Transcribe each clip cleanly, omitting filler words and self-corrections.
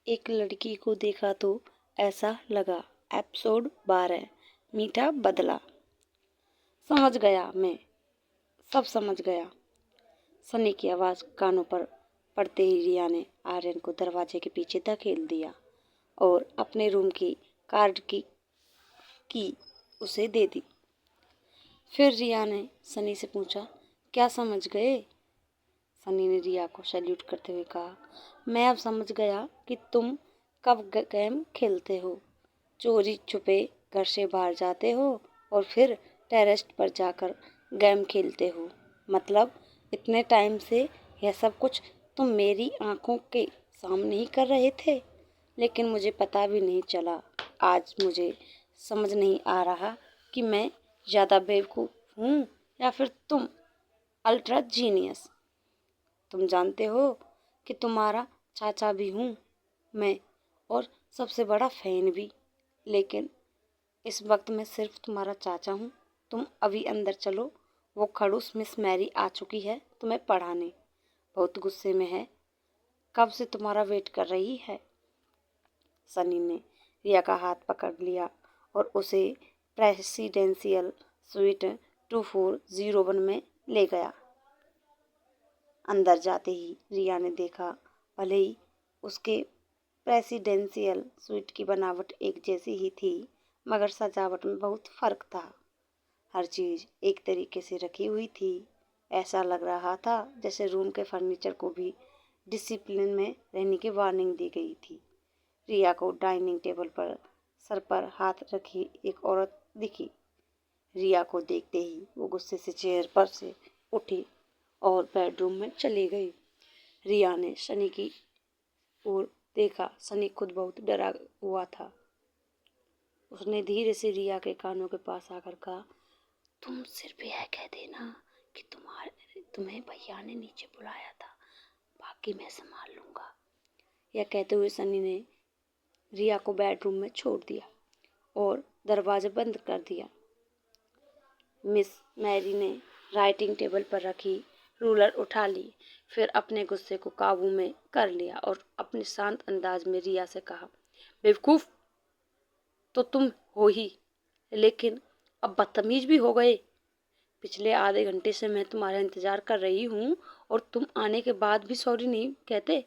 एक लड़की को देखा तो ऐसा लगा। एपिसोड 12 मीठा बदला। समझ गया मैं, सब समझ गया। सनी की आवाज़ कानों पर पड़ते ही रिया ने आर्यन को दरवाजे के पीछे धकेल दिया और अपने रूम की कार्ड की उसे दे दी। फिर रिया ने सनी से पूछा, क्या समझ गए? सनी ने रिया को सैल्यूट करते हुए कहा, मैं अब समझ गया कि तुम कब गेम खेलते हो। चोरी छुपे घर से बाहर जाते हो और फिर टेरेस पर जाकर गेम खेलते हो। मतलब इतने टाइम से यह सब कुछ तुम मेरी आंखों के सामने ही कर रहे थे, लेकिन मुझे पता भी नहीं चला। आज मुझे समझ नहीं आ रहा कि मैं ज़्यादा बेवकूफ़ हूँ या फिर तुम अल्ट्रा जीनियस। तुम जानते हो कि तुम्हारा चाचा भी हूँ मैं, और सबसे बड़ा फैन भी, लेकिन इस वक्त मैं सिर्फ तुम्हारा चाचा हूँ। तुम अभी अंदर चलो, वो खड़ूस मिस मैरी आ चुकी है तुम्हें पढ़ाने। बहुत गुस्से में है, कब से तुम्हारा वेट कर रही है। सनी ने रिया का हाथ पकड़ लिया और उसे प्रेसिडेंशियल स्वीट 2401 में ले गया। अंदर जाते ही रिया ने देखा, भले ही उसके प्रेसिडेंशियल स्वीट की बनावट एक जैसी ही थी, मगर सजावट में बहुत फर्क था। हर चीज़ एक तरीके से रखी हुई थी। ऐसा लग रहा था जैसे रूम के फर्नीचर को भी डिसिप्लिन में रहने की वार्निंग दी गई थी। रिया को डाइनिंग टेबल पर सर पर हाथ रखी एक औरत दिखी। रिया को देखते ही वो गुस्से से चेयर पर से उठी और बेडरूम में चली गई। रिया ने सनी की ओर देखा। सनी खुद बहुत डरा हुआ था। उसने धीरे से रिया के कानों के पास आकर कहा, तुम सिर्फ यह कह देना कि तुम्हें भैया ने नीचे बुलाया था, बाकी मैं संभाल लूंगा। यह कहते हुए सनी ने रिया को बेडरूम में छोड़ दिया और दरवाजा बंद कर दिया। मिस मैरी ने राइटिंग टेबल पर रखी रूलर उठा ली, फिर अपने गुस्से को काबू में कर लिया और अपने शांत अंदाज में रिया से कहा, बेवकूफ़ तो तुम हो ही, लेकिन अब बदतमीज भी हो गए। पिछले आधे घंटे से मैं तुम्हारा इंतजार कर रही हूँ और तुम आने के बाद भी सॉरी नहीं कहते।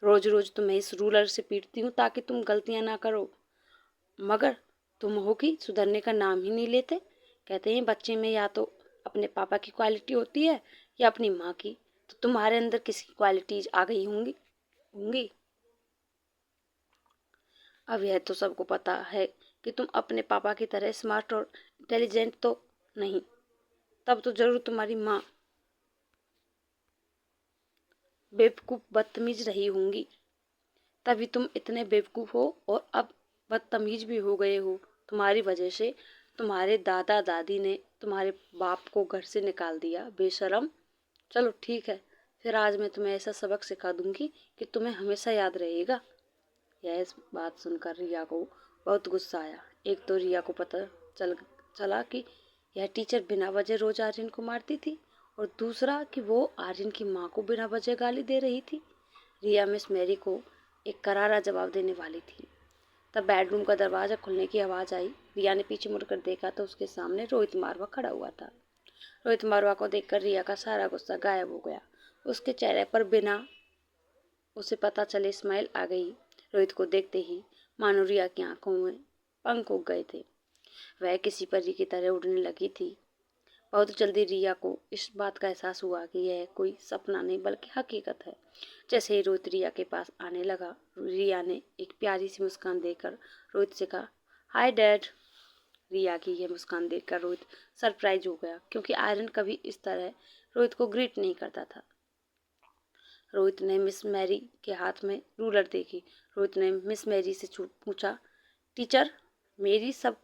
रोज रोज तुम्हें इस रूलर से पीटती हूँ ताकि तुम गलतियाँ ना करो, मगर तुम हो कि सुधरने का नाम ही नहीं लेते। कहते हैं बच्चे में या तो अपने पापा की क्वालिटी होती है या अपनी माँ की, तो तुम्हारे अंदर किसकी क्वालिटीज आ गई होंगी। अब यह तो सबको पता है कि तुम अपने पापा की तरह स्मार्ट और इंटेलिजेंट तो नहीं, तब तो जरूर तुम्हारी माँ बेवकूफ़ बदतमीज रही होंगी, तभी तुम इतने बेवकूफ़ हो और अब बदतमीज भी हो गए हो। तुम्हारी वजह से तुम्हारे दादा दादी ने तुम्हारे बाप को घर से निकाल दिया, बेशरम। चलो ठीक है, फिर आज मैं तुम्हें ऐसा सबक सिखा दूंगी कि तुम्हें हमेशा याद रहेगा। यह बात सुनकर रिया को बहुत गुस्सा आया। एक तो रिया को पता चला कि यह टीचर बिना वजह रोज आर्यन को मारती थी, और दूसरा कि वो आर्यन की माँ को बिना वजह गाली दे रही थी। रिया मिस मैरी को एक करारा जवाब देने वाली थी, तब बेडरूम का दरवाज़ा खुलने की आवाज़ आई। रिया ने पीछे मुड़कर देखा तो उसके सामने रोहित मारवा खड़ा हुआ था। रोहित मारवा को देखकर रिया का सारा गुस्सा गायब हो गया। उसके चेहरे पर बिना उसे पता चले स्माइल आ गई। रोहित को देखते ही मानो रिया की आंखों में पंख उग गए थे। वह किसी परी की तरह उड़ने लगी थी। बहुत जल्दी रिया को इस बात का एहसास हुआ कि यह कोई सपना नहीं बल्कि हकीकत है। जैसे ही रोहित रिया के पास आने लगा, रिया ने एक प्यारी सी मुस्कान देकर रोहित से कहा, हाय डैड। रिया की यह मुस्कान देखकर रोहित सरप्राइज हो गया, क्योंकि आर्यन कभी इस तरह रोहित को ग्रीट नहीं करता था। रोहित ने मिस मैरी के हाथ में रूलर देखी। रोहित ने मिस मैरी से पूछा, टीचर मैरी सब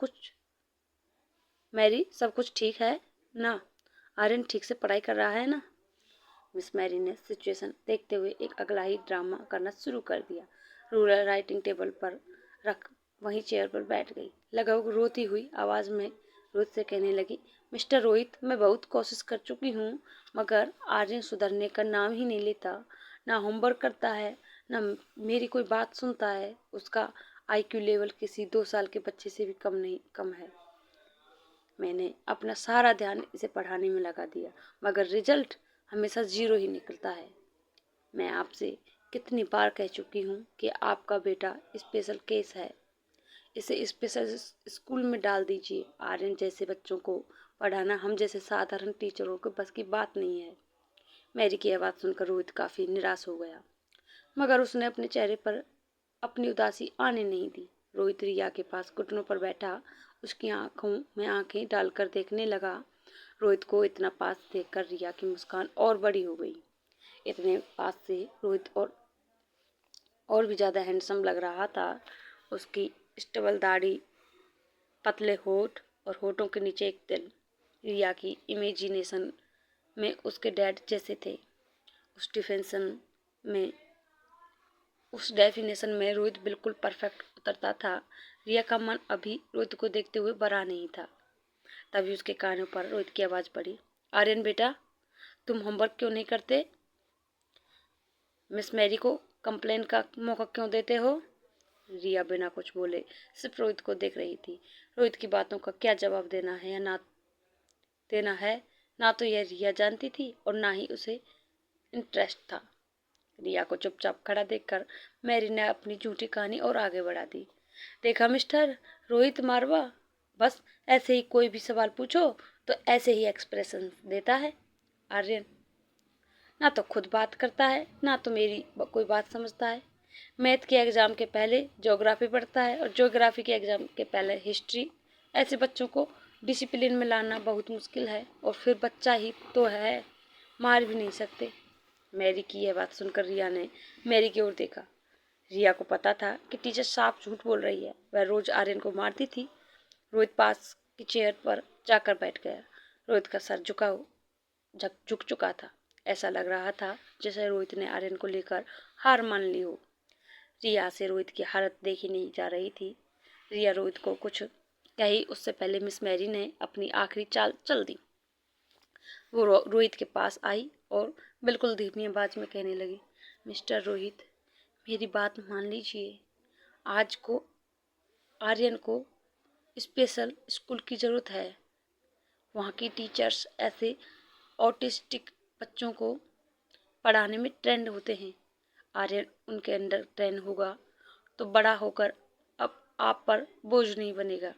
कुछ ठीक है ना? आर्यन ठीक से पढ़ाई कर रहा है ना? मिस मैरी ने सिचुएशन देखते हुए एक अगला ही ड्रामा करना शुरू कर दिया। रूलर राइटिंग टेबल पर रख वहीं चेयर पर बैठ गई। लगभग रोती हुई आवाज में रोहित से कहने लगी, मिस्टर रोहित, मैं बहुत कोशिश कर चुकी हूँ, मगर आर्यन सुधरने का नाम ही नहीं लेता। ना होमवर्क करता है, ना मेरी कोई बात सुनता है। उसका आईक्यू लेवल किसी 2 साल के बच्चे से भी कम है। मैंने अपना सारा ध्यान इसे पढ़ाने में लगा दिया, मगर रिजल्ट हमेशा 0 ही निकलता है। मैं आपसे कितनी बार कह चुकी हूँ कि आपका बेटा स्पेशल केस है, इसे स्पेशल स्कूल में डाल दीजिए। आर्यन जैसे बच्चों को पढ़ाना हम जैसे साधारण टीचरों के बस की बात नहीं है। मैरी की आवाज़ सुनकर रोहित काफ़ी निराश हो गया, मगर उसने अपने चेहरे पर अपनी उदासी आने नहीं दी। रोहित रिया के पास घुटनों पर बैठा उसकी आंखों में आंखें डालकर देखने लगा। रोहित को इतना पास देखकर रिया की मुस्कान और बड़ी हो गई। इतने पास से रोहित और भी ज़्यादा हैंडसम लग रहा था। उसकी स्टेबल दाढ़ी, पतले होठ और होठों के नीचे एक तिल रिया की इमेजिनेशन में उसके डैड जैसे थे। उस डिफेंसन में उस डेफिनेशन में रोहित बिल्कुल परफेक्ट उतरता था। रिया का मन अभी रोहित को देखते हुए भरा नहीं था। तभी उसके कानों पर रोहित की आवाज़ पड़ी, आर्यन बेटा, तुम होमवर्क क्यों नहीं करते? मिस मैरी को कंप्लेन का मौका क्यों देते हो? रिया बिना कुछ बोले सिर्फ रोहित को देख रही थी। रोहित की बातों का क्या जवाब देना है या ना देना है, ना तो यह रिया जानती थी और ना ही उसे इंटरेस्ट था। रिया को चुपचाप खड़ा देखकर मैरी ने अपनी झूठी कहानी और आगे बढ़ा दी। देखा मिस्टर रोहित मारवा, बस ऐसे ही कोई भी सवाल पूछो तो ऐसे ही एक्सप्रेशन देता है। आर्यन ना तो खुद बात करता है, ना तो मेरी कोई बात समझता है। मैथ के एग्ज़ाम के पहले ज्योग्राफी पढ़ता है और ज्योग्राफी के एग्ज़ाम के पहले हिस्ट्री। ऐसे बच्चों को डिसिप्लिन में लाना बहुत मुश्किल है, और फिर बच्चा ही तो है, मार भी नहीं सकते। मैरी की यह बात सुनकर रिया ने मैरी की ओर देखा। रिया को पता था कि टीचर साफ झूठ बोल रही है। वह रोज आर्यन को मारती थी। रोहित पास की चेयर पर जाकर बैठ गया। रोहित का सर झुक चुका था। ऐसा लग रहा था जैसे रोहित ने आर्यन को लेकर हार मान ली हो। रिया से रोहित की हालत देखी नहीं जा रही थी। रिया रोहित को कुछ कही उससे पहले मिस मैरी ने अपनी आखिरी चाल चल दी। वो रोहित के पास आई और बिल्कुल धीमी आवाज में कहने लगी, मिस्टर रोहित, मेरी बात मान लीजिए। आज को आर्यन को स्पेशल स्कूल की ज़रूरत है। वहाँ की टीचर्स ऐसे ऑटिस्टिक बच्चों को पढ़ाने में ट्रेंड होते हैं। आर्यन उनके अंडर ट्रेन होगा तो बड़ा होकर अब आप पर बोझ नहीं बनेगा।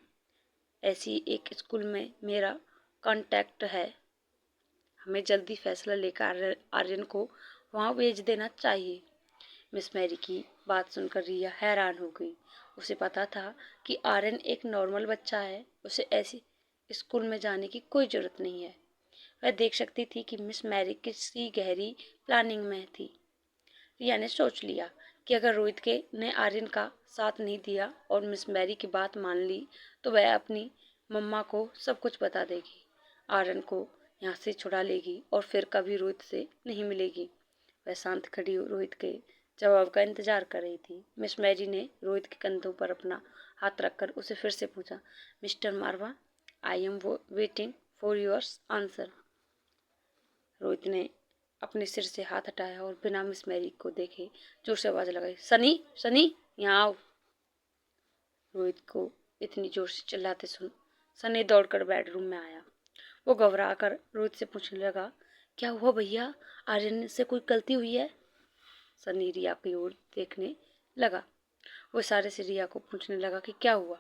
ऐसी एक स्कूल में मेरा कांटेक्ट है। हमें जल्दी फैसला लेकर आर्यन को वहाँ भेज देना चाहिए। मिस मैरी की बात सुनकर रिया हैरान हो गई। उसे पता था कि आर्यन एक नॉर्मल बच्चा है, उसे ऐसी स्कूल में जाने की कोई ज़रूरत नहीं है। वह देख सकती थी कि मिस मैरी किसी गहरी प्लानिंग में थी। रिया ने सोच लिया कि अगर रोहित के ने आर्यन का साथ नहीं दिया और मिस मैरी की बात मान ली तो वह अपनी मम्मा को सब कुछ बता देगी, आर्यन को यहाँ से छुड़ा लेगी और फिर कभी रोहित से नहीं मिलेगी। वह शांत खड़ी रोहित के जवाब का इंतजार कर रही थी। मिस मैरी ने रोहित के कंधों पर अपना हाथ रखकर उसे फिर से पूछा, mister Marwa, I am waiting for your answer. Rohit ने अपने सिर से हाथ हटाया और बिना मिस मैरी को देखे जोर से आवाज लगाई, सनी, सनी, यहाँ आओ। रोहित को इतनी जोर से चिल्लाते सुन सनी दौड़कर बेडरूम में आया। वो घबरा कर रोहित से पूछने लगा, क्या हुआ भैया, आर्यन से कोई गलती हुई है? सनी रिया की ओर देखने लगा। वो इशारे से रिया को पूछने लगा कि क्या हुआ।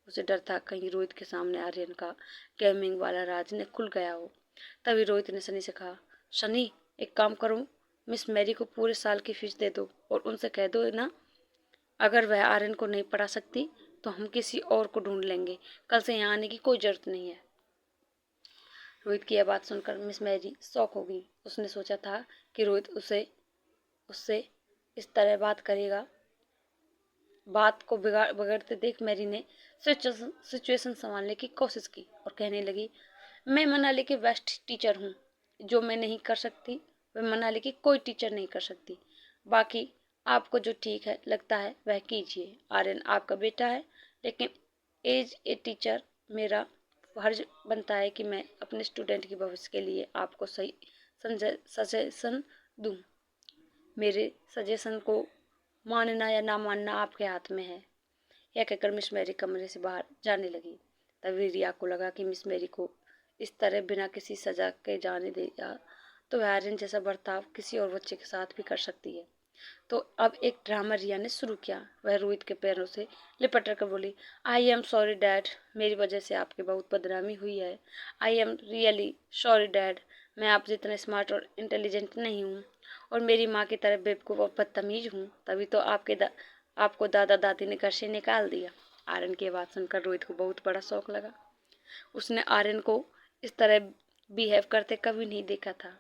उसे डर था कहीं रोहित के सामने आर्यन का गेमिंग वाला राज न खुल गया हो। तभी रोहित ने सनी से कहा, सनी, एक काम करो, मिस मैरी को पूरे साल की फीस दे दो और उनसे कह दो ना, अगर वह आर्यन को नहीं पढ़ा सकती तो हम किसी और को ढूंढ लेंगे। कल से यहाँ आने की कोई जरूरत नहीं है। रोहित की यह बात सुनकर मिस मैरी शॉक हो गई। उसने सोचा था कि रोहित उससे इस तरह बात करेगा। बात को बिगड़ते देख मैरी ने सिचुएशन संभालने की कोशिश की और कहने लगी, मैं मनाली की बेस्ट टीचर हूँ। जो मैं नहीं कर सकती वह मनाली की कोई टीचर नहीं कर सकती। बाकी आपको जो ठीक है लगता है वह कीजिए। आर्यन आपका बेटा है, लेकिन एज ए टीचर मेरा फर्ज बनता है कि मैं अपने स्टूडेंट के भविष्य के लिए आपको सही सजेशन दूँ। मेरे सजेशन को मानना या ना मानना आपके हाथ में है। यह कहकर मिस मैरी कमरे से बाहर जाने लगी। तभी रिया को लगा कि मिस मैरी को इस तरह बिना किसी सजा के जाने दिया तो वह आर्यन जैसा बर्ताव किसी और बच्चे के साथ भी कर सकती है। तो अब एक ड्रामा रिया ने शुरू किया। वह रोहित के पैरों से लिपट कर बोली, आई एम सॉरी डैड, मेरी वजह से आपकी बहुत बदनामी हुई है। I am really sorry dad, मैं आप जितना स्मार्ट और इंटेलिजेंट नहीं हूँ और मेरी माँ की तरह बेवकूफ़ और बदतमीज हूँ, तभी तो आपको दादा दादी ने घर से निकाल दिया। आर्यन की बात सुनकर रोहित को बहुत बड़ा शौक लगा। उसने आर्यन को इस तरह बिहेव करते कभी नहीं देखा था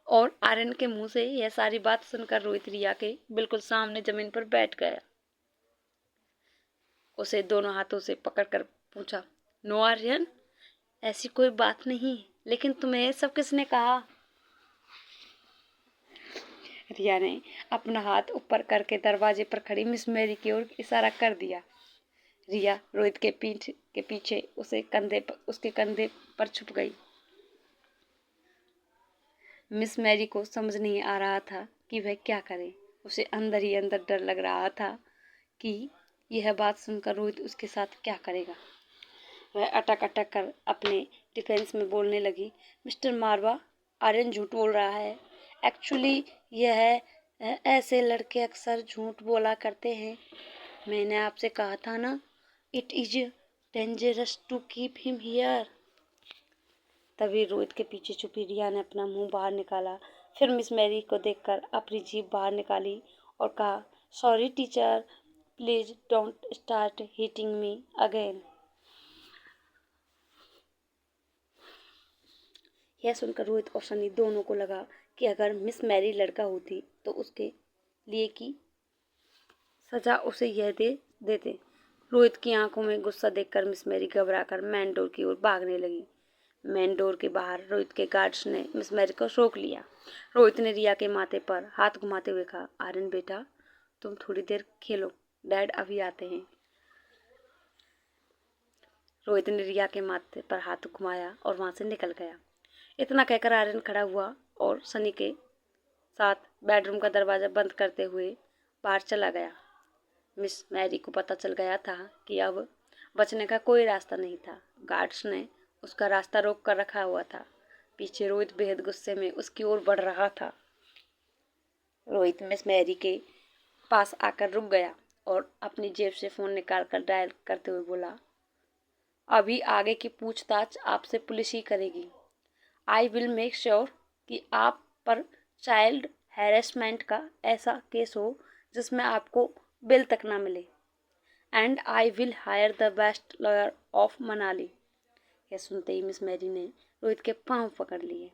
और आर्यन के मुंह से यह सारी बात सुनकर रोहित रिया के बिल्कुल सामने जमीन पर बैठ गया। उसे दोनों हाथों से पकड़कर पूछा, नो आर्यन, ऐसी कोई बात नहीं, लेकिन तुम्हें सब किसने कहा? रिया ने अपना हाथ ऊपर करके दरवाजे पर खड़ी मिस मैरी की ओर इशारा कर दिया। रिया रोहित के पीठ के पीछे उसके कंधे पर छुप गई। मिस मैरी को समझ नहीं आ रहा था कि वह क्या करे। उसे अंदर ही अंदर डर लग रहा था कि यह बात सुनकर रोहित उसके साथ क्या करेगा। वह अटक अटक कर अपने डिफेंस में बोलने लगी, मिस्टर मारवा, आर्यन झूठ बोल रहा है। एक्चुअली यह ऐसे लड़के अक्सर झूठ बोला करते हैं। मैंने आपसे कहा था ना, it is dangerous to keep him here. तभी रोहित के पीछे छुपी रिया ने अपना मुंह बाहर निकाला। फिर मिस मैरी को देखकर अपनी जीभ बाहर निकाली और कहा, sorry teacher, please don't start hitting me again. यह सुनकर रोहित और सनी दोनों को लगा कि अगर मिस मैरी लड़का होती तो उसके लिए की सजा उसे यह देते। रोहित की आंखों में गुस्सा देखकर मिस मैरी घबराकर मेन डोर की ओर भागने लगी। मेन डोर के बाहर रोहित के गार्ड्स ने मिस मैरी को रोक लिया। रोहित ने रिया के माथे पर हाथ घुमाते हुए कहा, आर्यन बेटा, तुम थोड़ी देर खेलो, डैड अभी आते हैं। रोहित ने रिया के माथे पर हाथ घुमाया और वहां से निकल गया। इतना कहकर आर्यन खड़ा हुआ और सनी के साथ बेडरूम का दरवाजा बंद करते हुए बाहर चला गया। मिस मैरी को पता चल गया था कि अब बचने का कोई रास्ता नहीं था। गार्ड्स ने उसका रास्ता रोक कर रखा हुआ था। पीछे रोहित बेहद गुस्से में उसकी ओर बढ़ रहा था। रोहित मिस मैरी के पास आकर रुक गया और अपनी जेब से फोन निकालकर डायल करते हुए बोला, अभी आगे की पूछताछ आपसे पुलिस ही करेगी। आई विल मेक श्योर कि आप पर चाइल्ड हैरेसमेंट का ऐसा केस हो जिसमें आपको बिल तक ना मिले। And I will hire the best lawyer of Manali. यह सुनते ही मिस मैरी ने रोहित के पांव पकड़ लिए।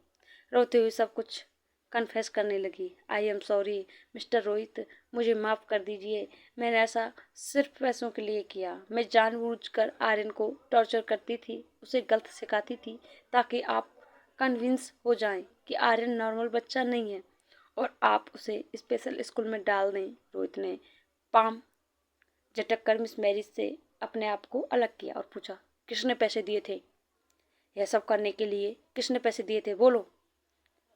रोते हुए सब कुछ कन्फेस करने लगी। I am sorry mister Rohit, मुझे माफ़ कर दीजिए। मैंने ऐसा सिर्फ पैसों के लिए किया। मैं जानबूझकर आर्यन को टॉर्चर करती थी, उसे गलत सिखाती थी ताकि आप कन्विंस हो जाएं कि आर्यन नॉर्मल बच्चा नहीं है और आप उसे स्पेशल स्कूल में डाल दें। रोहित ने पाम झटक कर मिस मैरी से अपने आप को अलग किया और पूछा, किसने पैसे दिए थे? यह सब करने के लिए किसने पैसे दिए थे, बोलो।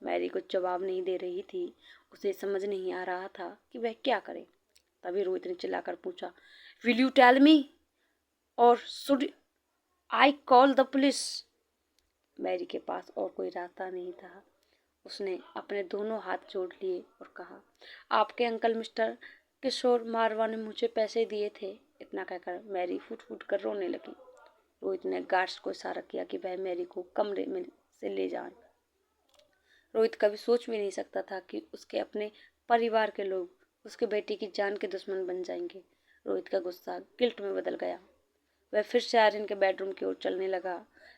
मैरी कुछ जवाब नहीं दे रही थी। उसे समझ नहीं आ रहा था कि वह क्या करे। तभी रोहित ने चिल्लाकर पूछा, will you tell me or should I call the police? Mary के पास और कोई रास्ता नहीं था। उसने अपने दोनों हाथ जोड़ लिए और कहा, आपके अंकल मिस्टर किशोर मारवा ने मुझे पैसे दिए थे। इतना कहकर मैरी फुट फुट कर रोने लगी। रोहित ने गार्ड्स को इशारा किया कि वह मैरी को कमरे में से ले जाएं। रोहित कभी सोच भी नहीं सकता था कि उसके अपने परिवार के लोग उसके बेटे की जान के दुश्मन बन जाएंगे। रोहित का गुस्सा गिल्ट में बदल गया। वह फिर से आर्यन के बेडरूम की ओर चलने लगा।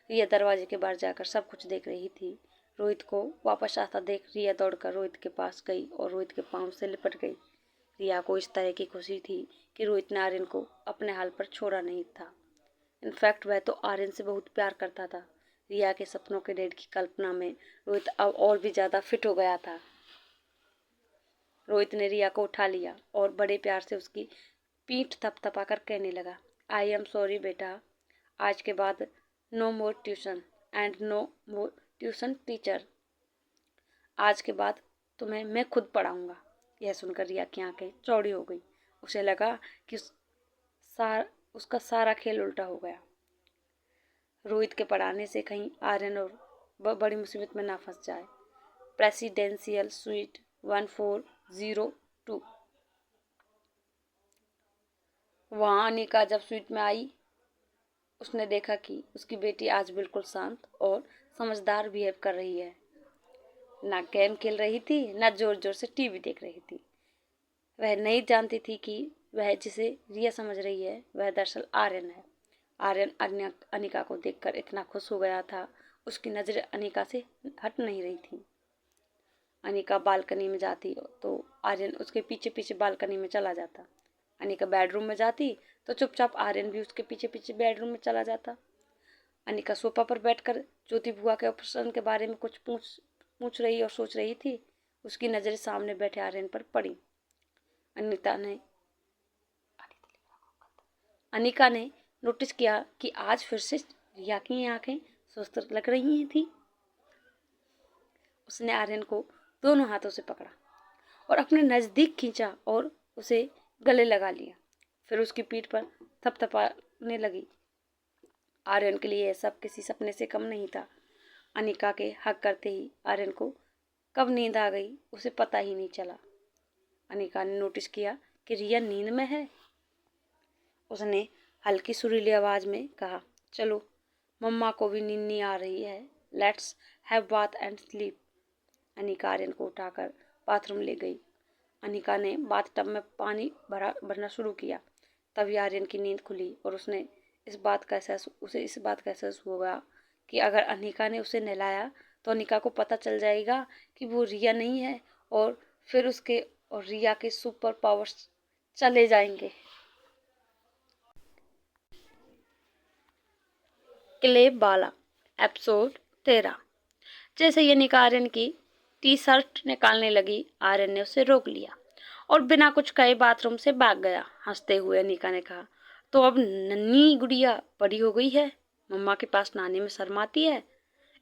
रिया दरवाजे के बाहर जाकर सब कुछ देख रही थी। रोहित को वापस आता देख रिया दौड़कर रोहित के पास गई और रोहित के पांव से लिपट गई। रिया को इस तरह की खुशी थी कि रोहित ने आर्यन को अपने हाल पर छोड़ा नहीं था। इनफैक्ट वह तो आर्यन से बहुत प्यार करता था। रिया के सपनों के डैड की कल्पना में रोहित अब और भी ज्यादा फिट हो गया था। रोहित ने रिया को उठा लिया और बड़े प्यार से उसकी पीठ थपथपाकर कहने लगा, आई एम सॉरी बेटा, आज के बाद no more tuition and no more tuition teacher. आज के बाद तुम्हें मैं खुद पढ़ाऊंगा। यह सुनकर रिया की आंखें चौड़ी हो गई। उसे लगा कि उसका सारा खेल उल्टा हो गया। रोहित के पढ़ाने से कहीं आर्यन और बड़ी मुसीबत में ना फंस जाए। Presidential suite 1402। वहां अनिका जब स्वीट में आई, उसने देखा कि उसकी बेटी आज बिल्कुल शांत और समझदार बिहेव कर रही है। ना गेम खेल रही थी, ना जोर जोर से टीवी देख रही थी। वह नहीं जानती थी कि वह जिसे रिया समझ रही है वह दरअसल आर्यन है। आर्यन अनिका को देखकर इतना खुश हो गया था, उसकी नजरें अनिका से हट नहीं रही थी। अनिका बालकनी में जाती तो आर्यन उसके पीछे पीछे बालकनी में चला जाता। अनिका बेडरूम में जाती तो चुपचाप आर्यन भी उसके पीछे पीछे बेडरूम में चला जाता। अनिका सोफा पर बैठकर ज्योति बुआ के ऑपरेशन के बारे में कुछ पूछ रही और सोच रही थी। उसकी नजरें सामने बैठे आर्यन पर पड़ी। अनिका ने नोटिस किया कि आज फिर से रिया की आंखें सुस्त लग रही थी। उसने आर्यन को दोनों हाथों से पकड़ा और अपने नजदीक खींचा और उसे गले लगा लिया। फिर उसकी पीठ पर थपथपाने लगी। आर्यन के लिए यह सब किसी सपने से कम नहीं था। अनिका के हक करते ही आर्यन को कब नींद आ गई उसे पता ही नहीं चला। अनिका ने नोटिस किया कि रिया नींद में है। उसने हल्की सुरीली आवाज में कहा, चलो मम्मा को भी नींद नहीं आ रही है, let's have bath and sleep. Anika Aryan को उठाकर बाथरूम ले गई। अनिका ने बाथटब में पानी भरना शुरू किया। तभी आर्यन की नींद खुली और उसे इस बात का एहसास हुआ कि अगर अनिका ने उसे नहलाया तो अनिका को पता चल जाएगा कि वो रिया नहीं है और फिर उसके और रिया के सुपर पावर्स चले जाएंगे। क्लेब बाला एपिसोड 13। जैसे ही अनिका आर्यन की टी शर्ट निकालने लगी, आर्यन ने उसे रोक लिया और बिना कुछ कहे बाथरूम से भाग गया। हंसते हुए अनिका ने कहा, तो अब नन्ही गुड़िया बड़ी हो गई है, मम्मा के पास नहाने में शर्म आती है।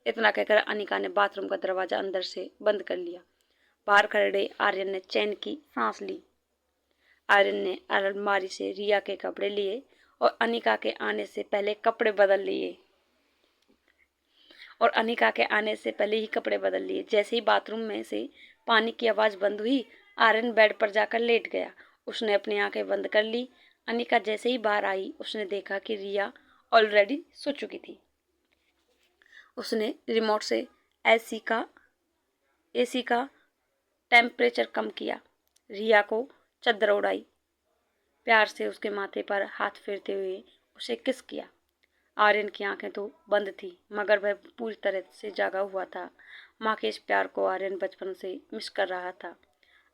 इतना कहकर अनिका ने बाथरूम का दरवाजा अंदर से बंद कर लिया। बाहर खड़े आर्यन ने चैन की सांस ली। आर्यन ने अलमारी से रिया के कपड़े लिए और अनिका के आने से पहले कपड़े बदल लिए। जैसे ही बाथरूम में से पानी की आवाज बंद हुई, आर्यन बेड पर जाकर लेट गया। उसने अपनी आंखें बंद कर ली। अनिका जैसे ही बाहर आई, उसने देखा कि रिया ऑलरेडी सो चुकी थी। उसने रिमोट से एसी का टेम्परेचर कम किया, रिया को चादर उड़ाई, प्यार से उसके माथे पर हाथ फेरते हुए उसे किस किया। आर्यन की आंखें तो बंद थी, मगर वह पूरी तरह से जागा हुआ था। माँ के इस प्यार को आर्यन बचपन से मिस कर रहा था।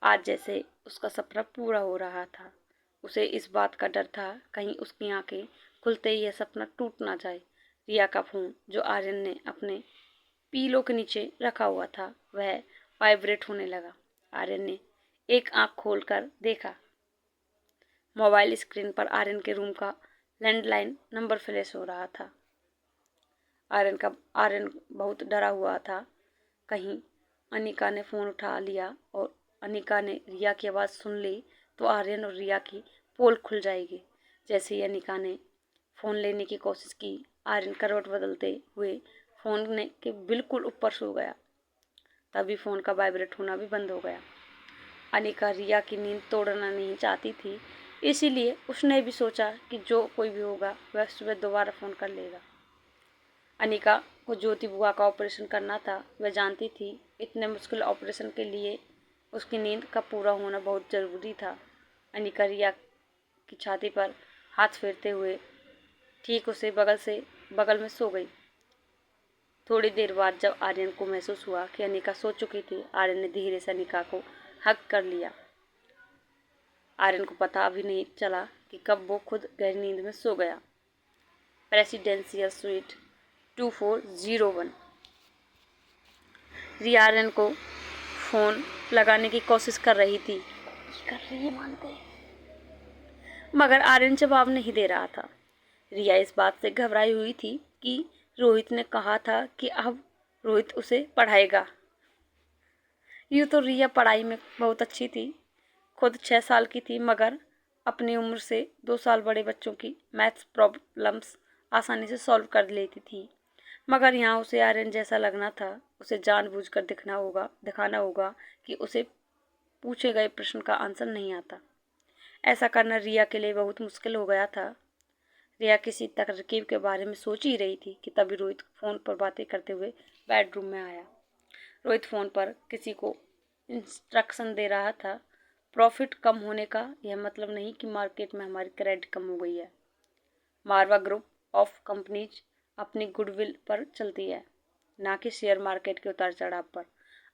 आज जैसे उसका सपना पूरा हो रहा था। उसे इस बात का डर था, कहीं उसकी आंखें खुलते ही यह सपना टूट ना जाए। रिया का फोन, जो आर्यन ने अपने पीलो के नीचे रखा हुआ था, वह वाइब्रेट होने लगा। आर्यन ने एक आंख खोलकर देखा। मोबाइल स्क्रीन पर आर्यन के रूम का लैंडलाइन नंबर फ्लैश हो रहा था। आर्यन बहुत डरा हुआ था, कहीं अनिका ने फोन उठा लिया और अनिका ने रिया की आवाज़ सुन ली तो आर्यन और रिया की पोल खुल जाएगी। जैसे ही अनिका ने फ़ोन लेने की कोशिश की, आर्यन करवट बदलते हुए फ़ोन के बिल्कुल ऊपर सो गया। तभी फ़ोन का वाइब्रेट होना भी बंद हो गया। अनिका रिया की नींद तोड़ना नहीं चाहती थी, इसीलिए उसने भी सोचा कि जो कोई भी होगा वह सुबह दोबारा फ़ोन कर लेगा। अनिका को ज्योति बुआ का ऑपरेशन करना था। वह जानती थी इतने मुश्किल ऑपरेशन के लिए उसकी नींद का पूरा होना बहुत ज़रूरी था। अनिका रिया की छाती पर हाथ फेरते हुए ठीक उसे बगल में सो गई। थोड़ी देर बाद जब आर्यन को महसूस हुआ कि अनिका सो चुकी थी, आर्यन ने धीरे से अनिका को हग कर लिया। आर्यन को पता भी नहीं चला कि कब वो खुद गहरी नींद में सो गया। Presidential suite 2401। रिया आर्यन को फोन लगाने की कोशिश कर रही थी, मगर आर्यन जवाब नहीं दे रहा था। रिया इस बात से घबराई हुई थी कि रोहित ने कहा था कि अब रोहित उसे पढ़ाएगा। यूँ तो रिया पढ़ाई में बहुत अच्छी थी, खुद 6 साल की थी, मगर अपनी उम्र से 2 साल बड़े बच्चों की मैथ्स प्रॉब्लम्स आसानी से सॉल्व कर लेती थी। मगर यहाँ उसे आर्यन जैसा लगना था। उसे जानबूझकर दिखाना होगा कि उसे पूछे गए प्रश्न का आंसर नहीं आता। ऐसा करना रिया के लिए बहुत मुश्किल हो गया था। रिया किसी तरकीब के बारे में सोच ही रही थी कि तभी रोहित फ़ोन पर बातें करते हुए बेडरूम में आया। रोहित फ़ोन पर किसी को इंस्ट्रक्शन दे रहा था। प्रॉफिट कम होने का यह मतलब नहीं कि मार्केट में हमारी क्रेडिट कम हो गई है। मारवा ग्रुप ऑफ कंपनीज अपनी गुडविल पर चलती है, ना कि शेयर मार्केट के उतार चढ़ाव पर।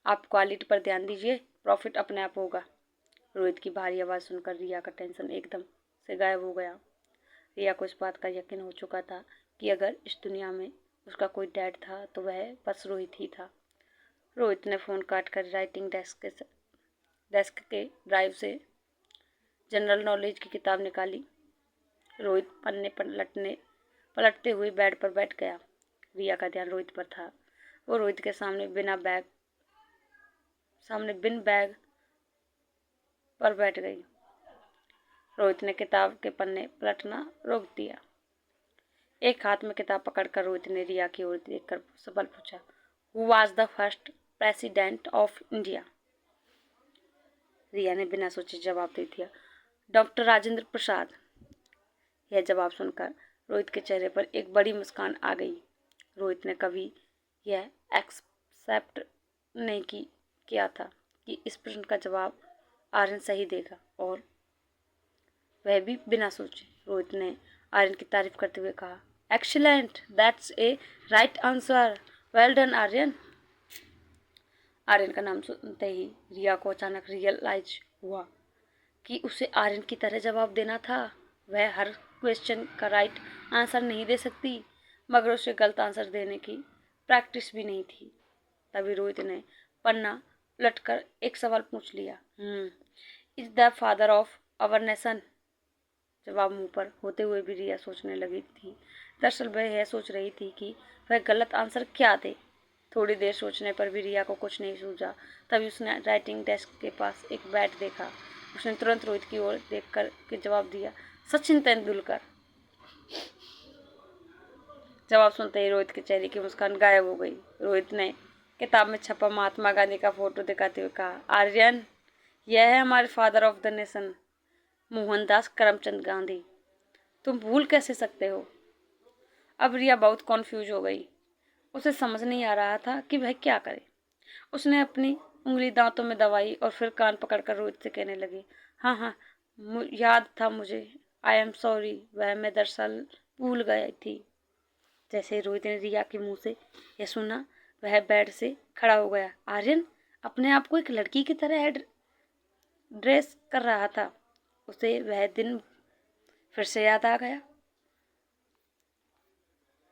आप क्वालिटी पर ध्यान दीजिए, प्रॉफिट अपने आप होगा। रोहित की भारी आवाज़ सुनकर रिया का टेंशन एकदम से गायब हो गया। रिया को इस बात का यकीन हो चुका था कि अगर इस दुनिया में उसका कोई डैड था तो वह बस रोहित ही था। रोहित ने फ़ोन काट कर राइटिंग डेस्क के ड्राइव से जनरल नॉलेज की किताब निकाली। रोहित पन्ने पलटते हुए बेड पर बैठ गया। रिया का ध्यान रोहित पर था। वो रोहित के सामने बिन बैग पर बैठ गई। रोहित ने किताब के पन्ने पलटना रोक दिया। एक हाथ में किताब पकड़कर रोहित ने रिया की ओर देखकर सवाल पूछा, who was the first president of India? Riya ने बिना सोचे जवाब दे दिया, डॉक्टर राजेंद्र प्रसाद। यह जवाब सुनकर रोहित के चेहरे पर एक बड़ी मुस्कान आ गई। रोहित ने कभी यह एक्सेप्ट नहीं किया था कि इस प्रश्न का जवाब आर्यन सही देगा, और वह भी बिना सोचे। रोहित ने आर्यन की तारीफ करते हुए कहा, excellent, that's a right answer, well done Aryan. Aryan का नाम सुनते ही रिया को अचानक रियलाइज हुआ कि उसे आर्यन की तरह जवाब देना था। वह हर क्वेश्चन का राइट आंसर नहीं दे सकती, मगर उसे गलत आंसर देने की प्रैक्टिस भी नहीं थी। तभी रोहित ने पन्ना उलटकर एक सवाल पूछ लिया, is the father of our nation? जवाब मुंह पर होते हुए भी रिया सोचने लगी थी। दरअसल वह यह सोच रही थी कि वह गलत आंसर क्या दे। थोड़ी देर सोचने पर भी रिया को कुछ नहीं सूझा। तभी उसने राइटिंग डेस्क के पास एक बैट देखा। उसने तुरंत रोहित की ओर देखकर के जवाब दिया, सचिन तेंदुलकर। जवाब सुनते ही रोहित के चेहरे की मुस्कान गायब हो गई। रोहित ने किताब में छपा महात्मा गांधी का फोटो दिखाते हुए कहा, आर्यन, यह है हमारे father of the nation, Mohandas Karamchand Gandhi. तुम भूल कैसे सकते हो? अब रिया बहुत कॉन्फ्यूज हो गई। उसे समझ नहीं आ रहा था कि वह क्या करे। उसने अपनी उंगली दांतों में दबाई और फिर कान पकड़कर रोहित से कहने लगी, हाँ हाँ, याद था मुझे, आई एम सॉरी, वह मैं दरअसल भूल गई थी। जैसे रोहित ने रिया के मुंह से यह सुना, वह बेड से खड़ा हो गया। आर्यन अपने आप को एक लड़की की तरह ड्रेस कर रहा था। उसे वह दिन फिर से याद आ गया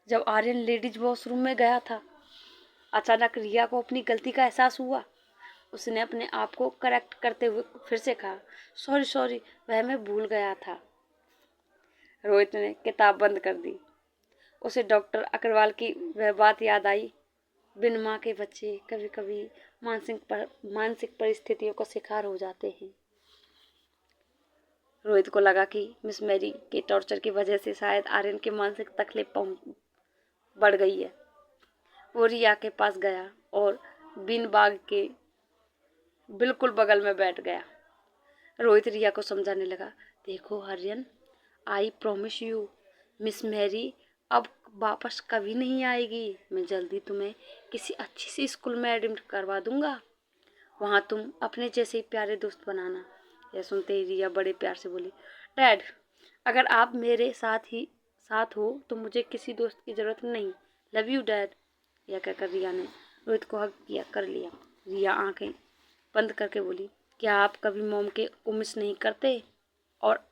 जब आर्यन लेडीज वॉशरूम में गया था। अचानक रिया को अपनी गलती का एहसास हुआ। उसने अपने आप को करेक्ट करते हुए फिर से कहा, सॉरी सॉरी, वह मैं भूल गया था। रोहित ने किताब बंद कर दी। उसे डॉक्टर अग्रवाल की वह बात याद आई, बिन माँ के बच्चे कभी कभी मानसिक परिस्थितियों का शिकार हो जाते हैं। रोहित को लगा कि मिस मैरी के टॉर्चर की वजह से शायद आर्यन की मानसिक तकलीफ बढ़ गई है। वो रिया के पास गया और बिन बाग के बिल्कुल बगल में बैठ गया। रोहित रिया को समझाने लगा, देखो Aryan, I promise you, Miss Mary अब वापस कभी नहीं आएगी। मैं जल्दी तुम्हें किसी अच्छी सी स्कूल में एडमिट करवा दूंगा। वहाँ तुम अपने जैसे ही प्यारे दोस्त बनाना। यह सुनते ही रिया बड़े प्यार से बोली, डैड, अगर आप मेरे साथ हो तो मुझे किसी दोस्त की ज़रूरत नहीं। Love you dad. यह कहकर रिया ने रोहित को हग कर लिया। रिया आंखें बंद करके बोली, क्या आप कभी मॉम को मिस नहीं करते? और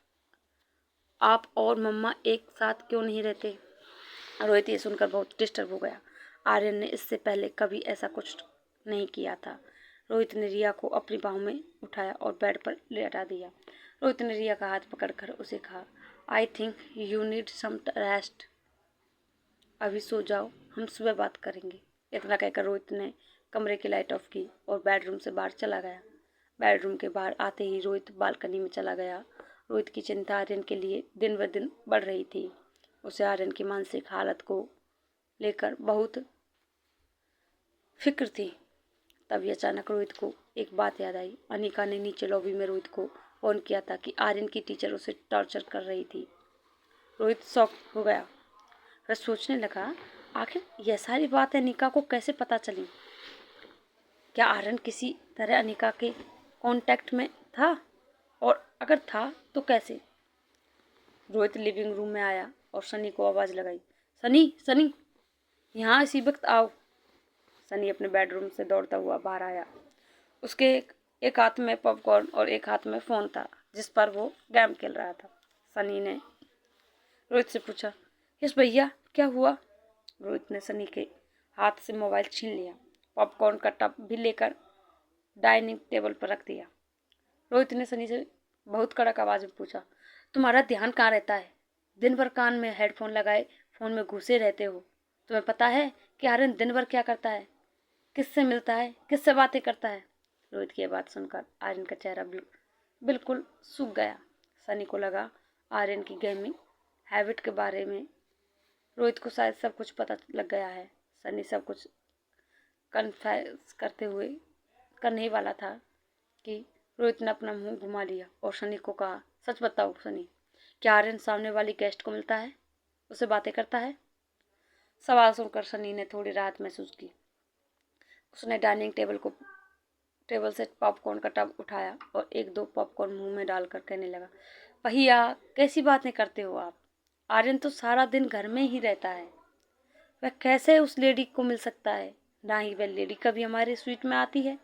आप और मम्मा एक साथ क्यों नहीं रहते? रोहित ये सुनकर बहुत डिस्टर्ब हो गया। आर्यन ने इससे पहले कभी ऐसा कुछ नहीं किया था। रोहित ने रिया को अपनी बाहों में उठाया और बेड पर लेटा दिया। रोहित ने रिया का हाथ पकड़कर उसे कहा, I think you need some rest. अभी सो जाओ, हम सुबह बात करेंगे। इतना कहकर रोहित ने कमरे की लाइट ऑफ की और बेडरूम से बाहर चला गया। बेडरूम के बाहर आते ही रोहित बालकनी में चला गया। रोहित की चिंता आर्यन के लिए दिन ब दिन बढ़ रही थी। उसे आर्यन की मानसिक हालत को लेकर बहुत फिक्र थी। तभी अचानक रोहित को एक बात याद आई। अनिका ने नीचे लॉबी में रोहित को फोन किया था कि आर्यन की टीचर उसे टॉर्चर कर रही थी। रोहित शॉक हो गया। वह सोचने लगा, आखिर यह सारी बात अनिका को कैसे पता चली? क्या आर्यन किसी तरह अनिका के कांटेक्ट में था, और अगर था तो कैसे? रोहित लिविंग रूम में आया और सनी को आवाज लगाई, सनी सनी यहाँ इसी वक्त आओ। सनी अपने बेडरूम से दौड़ता हुआ बाहर आया। उसके एक हाथ में पॉपकॉर्न और एक हाथ में फोन था जिस पर वो गेम खेल रहा था। सनी ने रोहित से पूछा, यस भैया क्या हुआ? रोहित ने सनी के हाथ से मोबाइल छीन लिया, पॉपकॉर्न का टब भी लेकर डाइनिंग टेबल पर रख दिया। रोहित ने सनी से बहुत कड़क आवाज में पूछा, तुम्हारा ध्यान कहाँ रहता है? दिन भर कान में हेडफोन लगाए फोन में घुसे रहते हो। तुम्हें पता है कि आर्यन दिन भर क्या करता है, किससे मिलता है, किससे बातें करता है? रोहित की बात सुनकर आर्यन का चेहरा बिल्कुल सूख गया। सनी को लगा आर्यन की गेमिंग हैबिट के बारे में रोहित को शायद सब कुछ पता लग गया है। सनी सब कुछ कन्फेस करने ही वाला था कि रोहित ने अपना मुंह घुमा लिया और सनी को कहा, सच बताओ सनी, क्या आर्यन सामने वाली गेस्ट को मिलता है, उससे बातें करता है? सवाल सुनकर सनी ने थोड़ी राहत महसूस की। उसने डाइनिंग टेबल से पॉपकॉर्न का टब उठाया और एक दो पॉपकॉर्न मुंह में डालकर कहने लगा, भैया कैसी बातें करते हो आप? आर्यन तो सारा दिन घर में ही रहता है। वह कैसे उस लेडी को मिल सकता है? ना ही वह लेडी कभी हमारे स्वीट में आती है।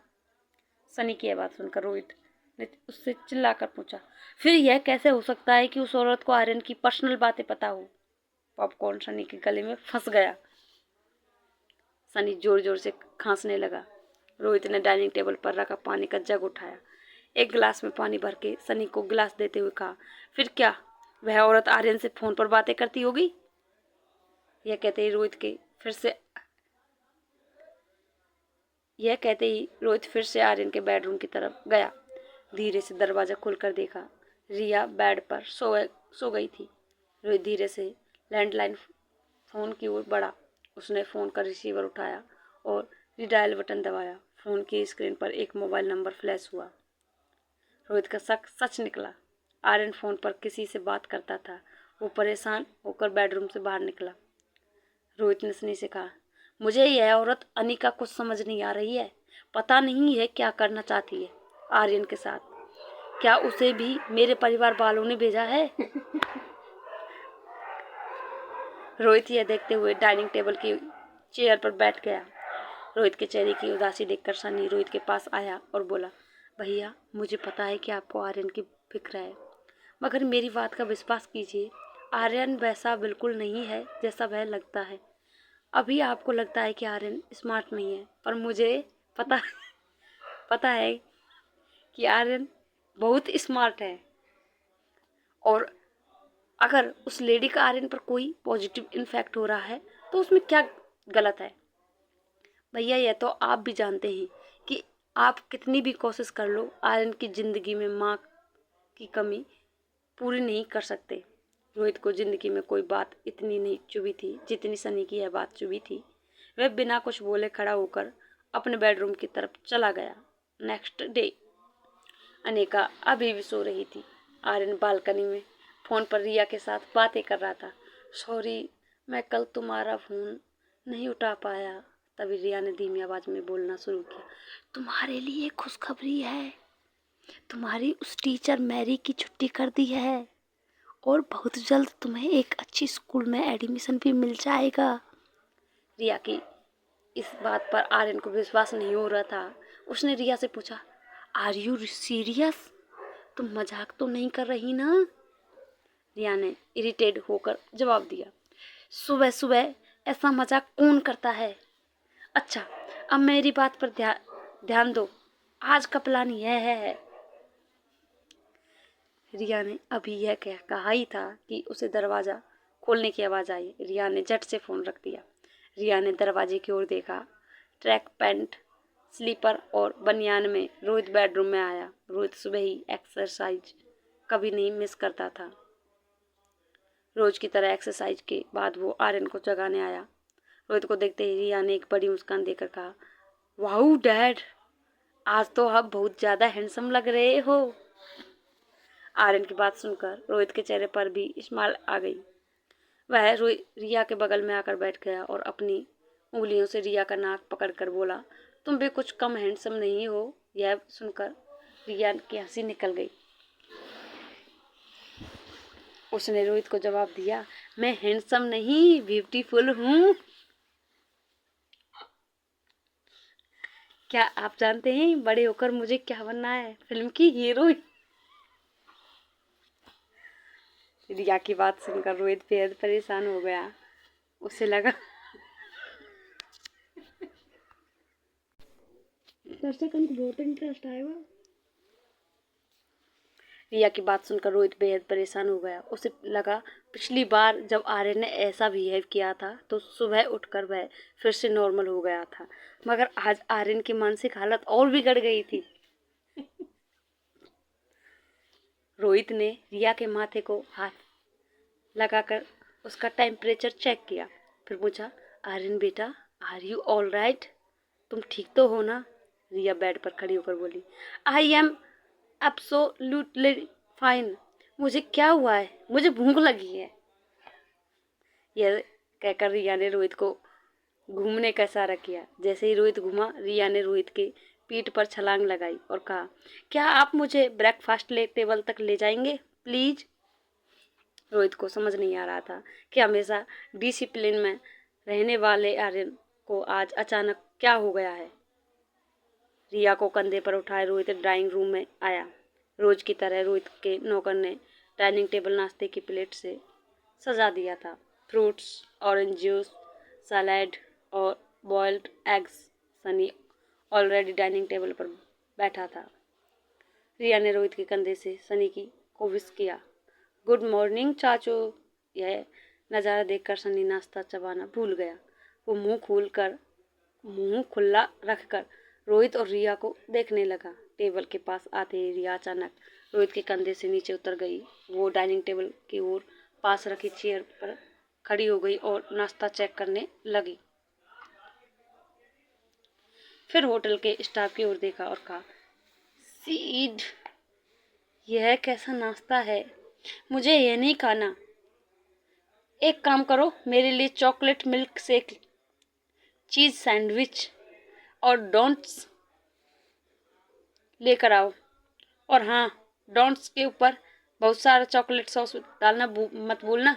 सनी की यह बात सुनकर रोहित ने उससे चिल्लाकर पूछा, फिर यह कैसे हो सकता है कि उस औरत को आर्यन की पर्सनल बातें पता हो? पॉपकॉर्न सनी के गले में फंस गया। सनी जोर जोर से खांसने लगा। रोहित ने डाइनिंग टेबल पर रखा पानी का जग उठाया, एक गिलास में पानी भर के सनी को गिलास देते हुए कहा, फिर क्या वह औरत आर्यन से फोन पर बातें करती होगी? यह कहते ही रोहित फिर से आर्यन के बेडरूम की तरफ गया। धीरे से दरवाजा खोलकर देखा, रिया बेड पर सो गई थी। रोहित धीरे से लैंडलाइन फोन की ओर बढ़ा। उसने फोन का रिसीवर उठाया और रिडायल बटन दबाया। फोन की स्क्रीन पर एक मोबाइल नंबर फ्लैश हुआ। रोहित का शक सच निकला। आर्यन फोन पर किसी से बात करता था। वो परेशान होकर बेडरूम से बाहर निकला। रोहित ने सनी से कहा, मुझे यह औरत अनिका कुछ समझ नहीं आ रही है। पता नहीं है क्या करना चाहती है आर्यन के साथ। क्या उसे भी मेरे परिवार वालों ने भेजा है? रोहित यह देखते हुए डाइनिंग टेबल की चेयर पर बैठ गया। रोहित के चेहरे की उदासी देखकर सनी रोहित के पास आया और बोला, भैया मुझे पता है कि आपको आर्यन की फिक्र है, मगर मेरी बात का विश्वास कीजिए, आर्यन वैसा बिल्कुल नहीं है जैसा वह लगता है। अभी आपको लगता है कि आर्यन स्मार्ट नहीं है, पर मुझे पता है कि आर्यन बहुत स्मार्ट है। और अगर उस लेडी का आर्यन पर कोई पॉजिटिव इम्फेक्ट हो रहा है तो उसमें क्या गलत है? भैया यह तो आप भी जानते हैं कि आप कितनी भी कोशिश कर लो, आर्यन की ज़िंदगी में माँ की कमी पूरी नहीं कर सकते। रोहित को ज़िंदगी में कोई बात इतनी नहीं चुभी थी जितनी सनी की यह बात चुभी थी। वह बिना कुछ बोले खड़ा होकर अपने बेडरूम की तरफ चला गया। नेक्स्ट डे अनिका अभी भी सो रही थी। आर्यन बालकनी में फ़ोन पर रिया के साथ बातें कर रहा था। सॉरी, मैं कल तुम्हारा फ़ोन नहीं उठा पाया। तभी रिया ने धीमी आवाज़ में बोलना शुरू किया, तुम्हारे लिए खुशखबरी है। तुम्हारी उस टीचर मैरी की छुट्टी कर दी है और बहुत जल्द तुम्हें एक अच्छी स्कूल में एडमिशन भी मिल जाएगा। रिया की इस बात पर आर्यन को विश्वास नहीं हो रहा था। उसने रिया से पूछा, आर यू सीरियस? तुम मजाक तो नहीं कर रही ना? रिया ने इरिटेट होकर जवाब दिया, सुबह सुबह ऐसा मजाक कौन करता है? अच्छा, अब मेरी बात पर ध्यान दो। आज का प्लान यह है। रिया ने अभी यह कहा ही था कि उसे दरवाज़ा खोलने की आवाज़ आई। रिया ने झट से फ़ोन रख दिया। रिया ने दरवाजे की ओर देखा। ट्रैक पैंट स्लीपर और बनियान में रोहित बेडरूम में आया। रोहित सुबह ही एक्सरसाइज कभी नहीं मिस करता था। रोज की तरह एक्सरसाइज के बाद वो आर्यन को जगाने आया। रोहित को देखते ही रिया ने एक बड़ी मुस्कान देकर कहा, वाह डैड, आज तो आप बहुत ज्यादा हैंडसम लग रहे हो। आर्यन की बात सुनकर रोहित के चेहरे पर भी स्माइल आ गई। वह रिया के बगल में आकर बैठ गया और अपनी उंगलियों से रिया का नाक पकड़कर बोला, तुम भी कुछ कम हैंडसम नहीं हो। यह सुनकर रिया की हंसी निकल गई। उसने रोहित को जवाब दिया, मैं हैंडसम नहीं, ब्यूटीफुल हूँ। क्या आप जानते हैं बड़े होकर मुझे क्या बनना है? फिल्म की हीरोइन। रिया की बात सुनकर रोहित बेहद परेशान हो गया। उसे लगा दर्शकों को बहुत इंटरेस्ट आएगा। रिया की बात सुनकर रोहित बेहद परेशान हो गया। उसे लगा पिछली बार जब आर्यन ने ऐसा बिहेव किया था तो सुबह उठकर वह फिर से नॉर्मल हो गया था, मगर आज आर्यन की मानसिक हालत और बिगड़ गई थी। रोहित ने रिया के माथे को हाथ लगाकर उसका टेम्परेचर चेक किया, फिर पूछा, आर्यन बेटा, आर यू ऑल राइट? तुम ठीक तो हो ना? रिया बेड पर खड़ी होकर बोली, आई एम एब्सोल्युटली फाइन। मुझे क्या हुआ है? मुझे भूख लगी है। यह कहकर रिया ने रोहित को घूमने का इशारा किया। जैसे ही रोहित घूमा, रिया ने रोहित के पीठ पर छलांग लगाई और कहा, क्या आप मुझे ब्रेकफास्ट टेबल तक ले जाएंगे प्लीज? रोहित को समझ नहीं आ रहा था कि हमेशा डिसिप्लिन में रहने वाले आर्यन को आज अचानक क्या हो गया है। रिया को कंधे पर उठाए रोहित ड्राइंग रूम में आया। रोज की तरह रोहित के नौकर ने डाइनिंग टेबल नाश्ते की प्लेट से सजा दिया था। फ्रूट्स, ऑरेंज जूस, सलाद और boiled eggs. Sunny already dining table पर बैठा था। रिया ने रोहित के कंधे से सनी को विश किया, गुड मॉर्निंग चाचू। यह नज़ारा देखकर सनी नाश्ता चबाना भूल गया। वो मुंह खुला रखकर रोहित और रिया को देखने लगा। टेबल के पास आते ही रिया अचानक रोहित के कंधे से नीचे उतर गई। वो डाइनिंग टेबल की ओर पास रखी चेयर पर खड़ी हो गई और नाश्ता चेक करने लगी। फिर होटल के स्टाफ की ओर देखा और कहा, सीड, यह कैसा नाश्ता है? मुझे यह नहीं खाना। एक काम करो, मेरे लिए chocolate milk shake, cheese sandwich और डोनट्स लेकर आओ। और हाँ, डोनट्स के ऊपर बहुत सारा चॉकलेट सॉस डालना मत भूलना।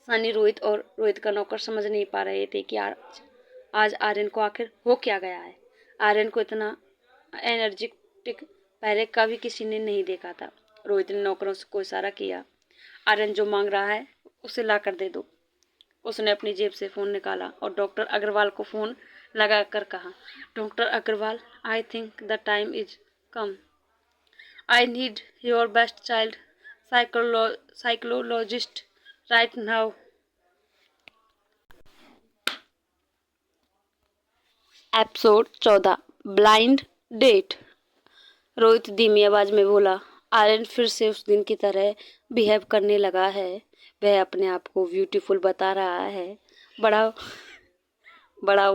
सनी रोहित का नौकर समझ नहीं पा रहे थे कि आज आर्यन को आखिर हो क्या गया है। आर्यन को इतना एनर्जेटिक पहले कभी किसी ने नहीं देखा था। रोहित ने नौकरों को इशारा किया, आर्यन जो मांग रहा है उसे ला कर दे दो। उसने अपनी जेब से फोन निकाला और डॉक्टर अग्रवाल को फोन लगाकर कहा, doctor Agarwal, I think the time is come. I need your best child psychologist right now. Episode 14, blind date. Rohit धीमी आवाज में बोला, आर्यन फिर से उस दिन की तरह बिहेव करने लगा है। वह अपने आप को ब्यूटीफुल बता रहा है। बड़ा बड़ा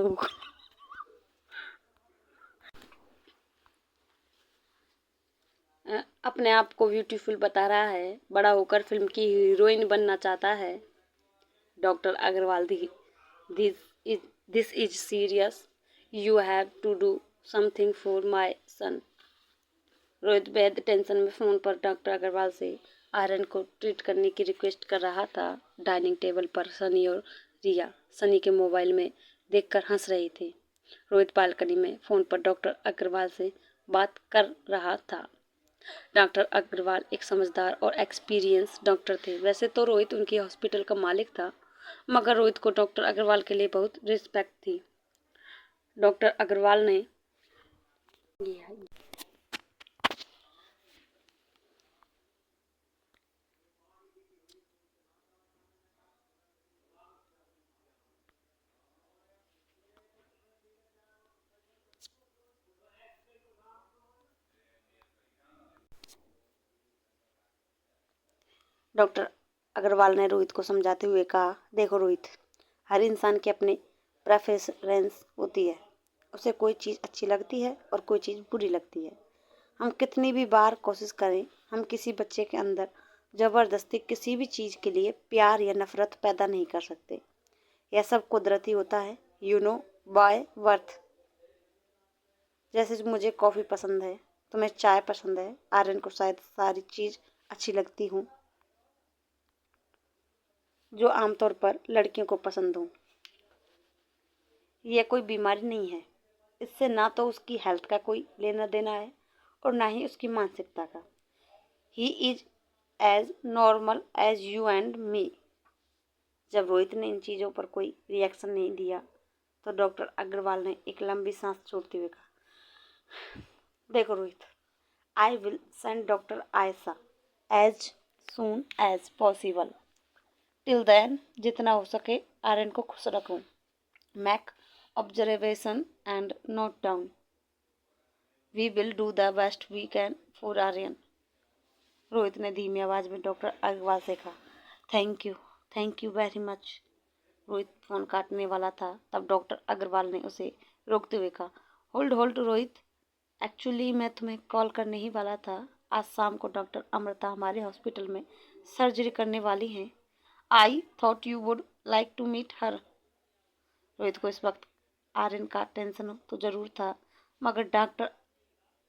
अपने आप को ब्यूटीफुल बता रहा है। बड़ा होकर फिल्म की हीरोइन बनना चाहता है। Doctor Agarwal, this is serious. You have to do something for my son. Rohit बेहद टेंशन में फोन पर डॉक्टर अग्रवाल से आर्यन को ट्रीट करने की रिक्वेस्ट कर रहा था। डाइनिंग टेबल पर सनी और रिया सनी के मोबाइल में देखकर हंस रहे थे। रोहित बालकनी में फोन पर डॉक्टर अग्रवाल से बात कर रहा था। डॉक्टर अग्रवाल एक समझदार और एक्सपीरियंस डॉक्टर थे। वैसे तो रोहित उनकी हॉस्पिटल का मालिक था, मगर रोहित को डॉक्टर अग्रवाल के लिए बहुत रिस्पेक्ट थी। डॉक्टर अग्रवाल ने डॉक्टर अग्रवाल ने रोहित को समझाते हुए कहा, देखो रोहित, हर इंसान की अपनी प्रेफरेंस होती है। उसे कोई चीज़ अच्छी लगती है और कोई चीज़ बुरी लगती है। हम कितनी भी बार कोशिश करें, हम किसी बच्चे के अंदर ज़बरदस्ती किसी भी चीज़ के लिए प्यार या नफरत पैदा नहीं कर सकते। यह सब कुदरती होता है, बाय बर्थ। जैसे मुझे कॉफ़ी पसंद है, तुम्हें चाय पसंद है, आर्यन को शायद सारी चीज़ अच्छी लगती हूँ जो आमतौर पर लड़कियों को पसंद हो। यह कोई बीमारी नहीं है। इससे ना तो उसकी हेल्थ का कोई लेना देना है और ना ही उसकी मानसिकता का। He is as normal as you and me. जब रोहित ने इन चीज़ों पर कोई रिएक्शन नहीं दिया तो डॉक्टर अग्रवाल ने एक लंबी सांस छोड़ते हुए कहा, देखो Rohit, I will send doctor Ayesha as soon as possible. Till then जितना हो सके आर्यन को खुश रखूं। Make observation and note down. We will do the best we can for Aryan. Rohit ने धीमी आवाज में डॉक्टर अग्रवाल से कहा, thank you very much. Rohit phone काटने वाला था तब डॉक्टर अग्रवाल ने उसे रोकते हुए कहा, होल्ड रोहित, एक्चुअली मैं तुम्हें कॉल करने ही वाला था। आज शाम को डॉक्टर अमृता हमारे हॉस्पिटल में सर्जरी करने वाली हैं। I thought you would like to meet her. Rohit को इस वक्त आर्यन का टेंशन तो जरूर था, मगर डॉक्टर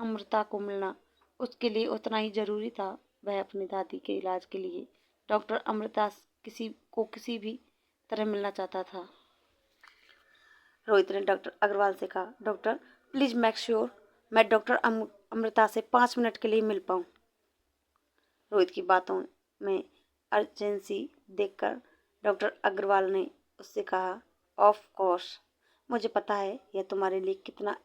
अमृता को मिलना उसके लिए उतना ही जरूरी था। वह अपनी दादी के इलाज के लिए डॉक्टर अमृता किसी भी तरह मिलना चाहता था। रोहित ने डॉक्टर अग्रवाल से कहा, डॉक्टर प्लीज मेक श्योर मैं डॉक्टर अमृता से 5 मिनट के लिए मिल पाऊँ। रोहित की बातों में अर्जेंसी देखकर डॉक्टर अग्रवाल ने उससे कहा, ऑफ कोर्स, मुझे पता है यह तुम्हारे लिए कितना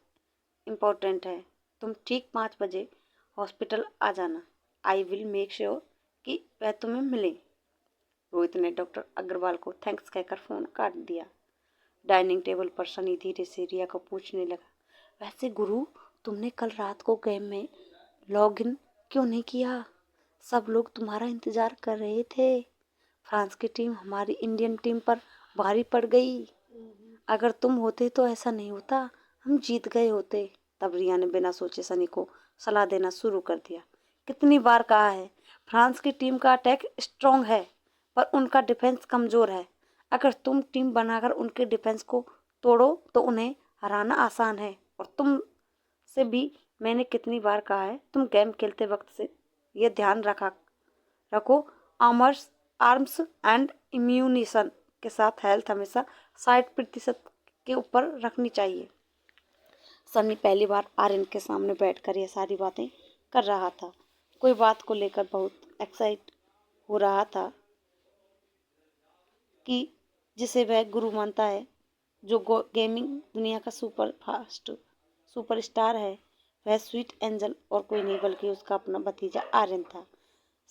इम्पोर्टेंट है। तुम ठीक 5 बजे हॉस्पिटल आ जाना। आई विल मेक श्योर कि वह तुम्हें मिले। रोहित ने डॉक्टर अग्रवाल को थैंक्स कहकर फ़ोन काट दिया। डाइनिंग टेबल पर सनी धीरे से रिया को पूछने लगा, वैसे गुरु, तुमने कल रात को गेम में लॉग इन क्यों नहीं किया? सब लोग तुम्हारा इंतजार कर रहे थे। फ्रांस की टीम हमारी इंडियन टीम पर भारी पड़ गई। अगर तुम होते तो ऐसा नहीं होता, हम जीत गए होते। तब रिया ने बिना सोचे सनी को सलाह देना शुरू कर दिया, कितनी बार कहा है, फ्रांस की टीम का अटैक स्ट्रॉन्ग है पर उनका डिफेंस कमज़ोर है। अगर तुम टीम बनाकर उनके डिफेंस को तोड़ो तो उन्हें हराना आसान है। और तुम से भी मैंने कितनी बार कहा है, तुम गेम खेलते वक्त से ये ध्यान रखो, आर्म्स एंड इम्यूनिशन के साथ हेल्थ हमेशा 60% के ऊपर रखनी चाहिए। सनी पहली बार आर्यन के सामने बैठकर यह सारी बातें कर रहा था। कोई बात को लेकर बहुत एक्साइट हो रहा था कि जिसे वह गुरु मानता है, जो गेमिंग दुनिया का सुपरस्टार है, वह स्वीट एंजल और कोई नहीं बल्कि उसका अपना भतीजा आर्यन था।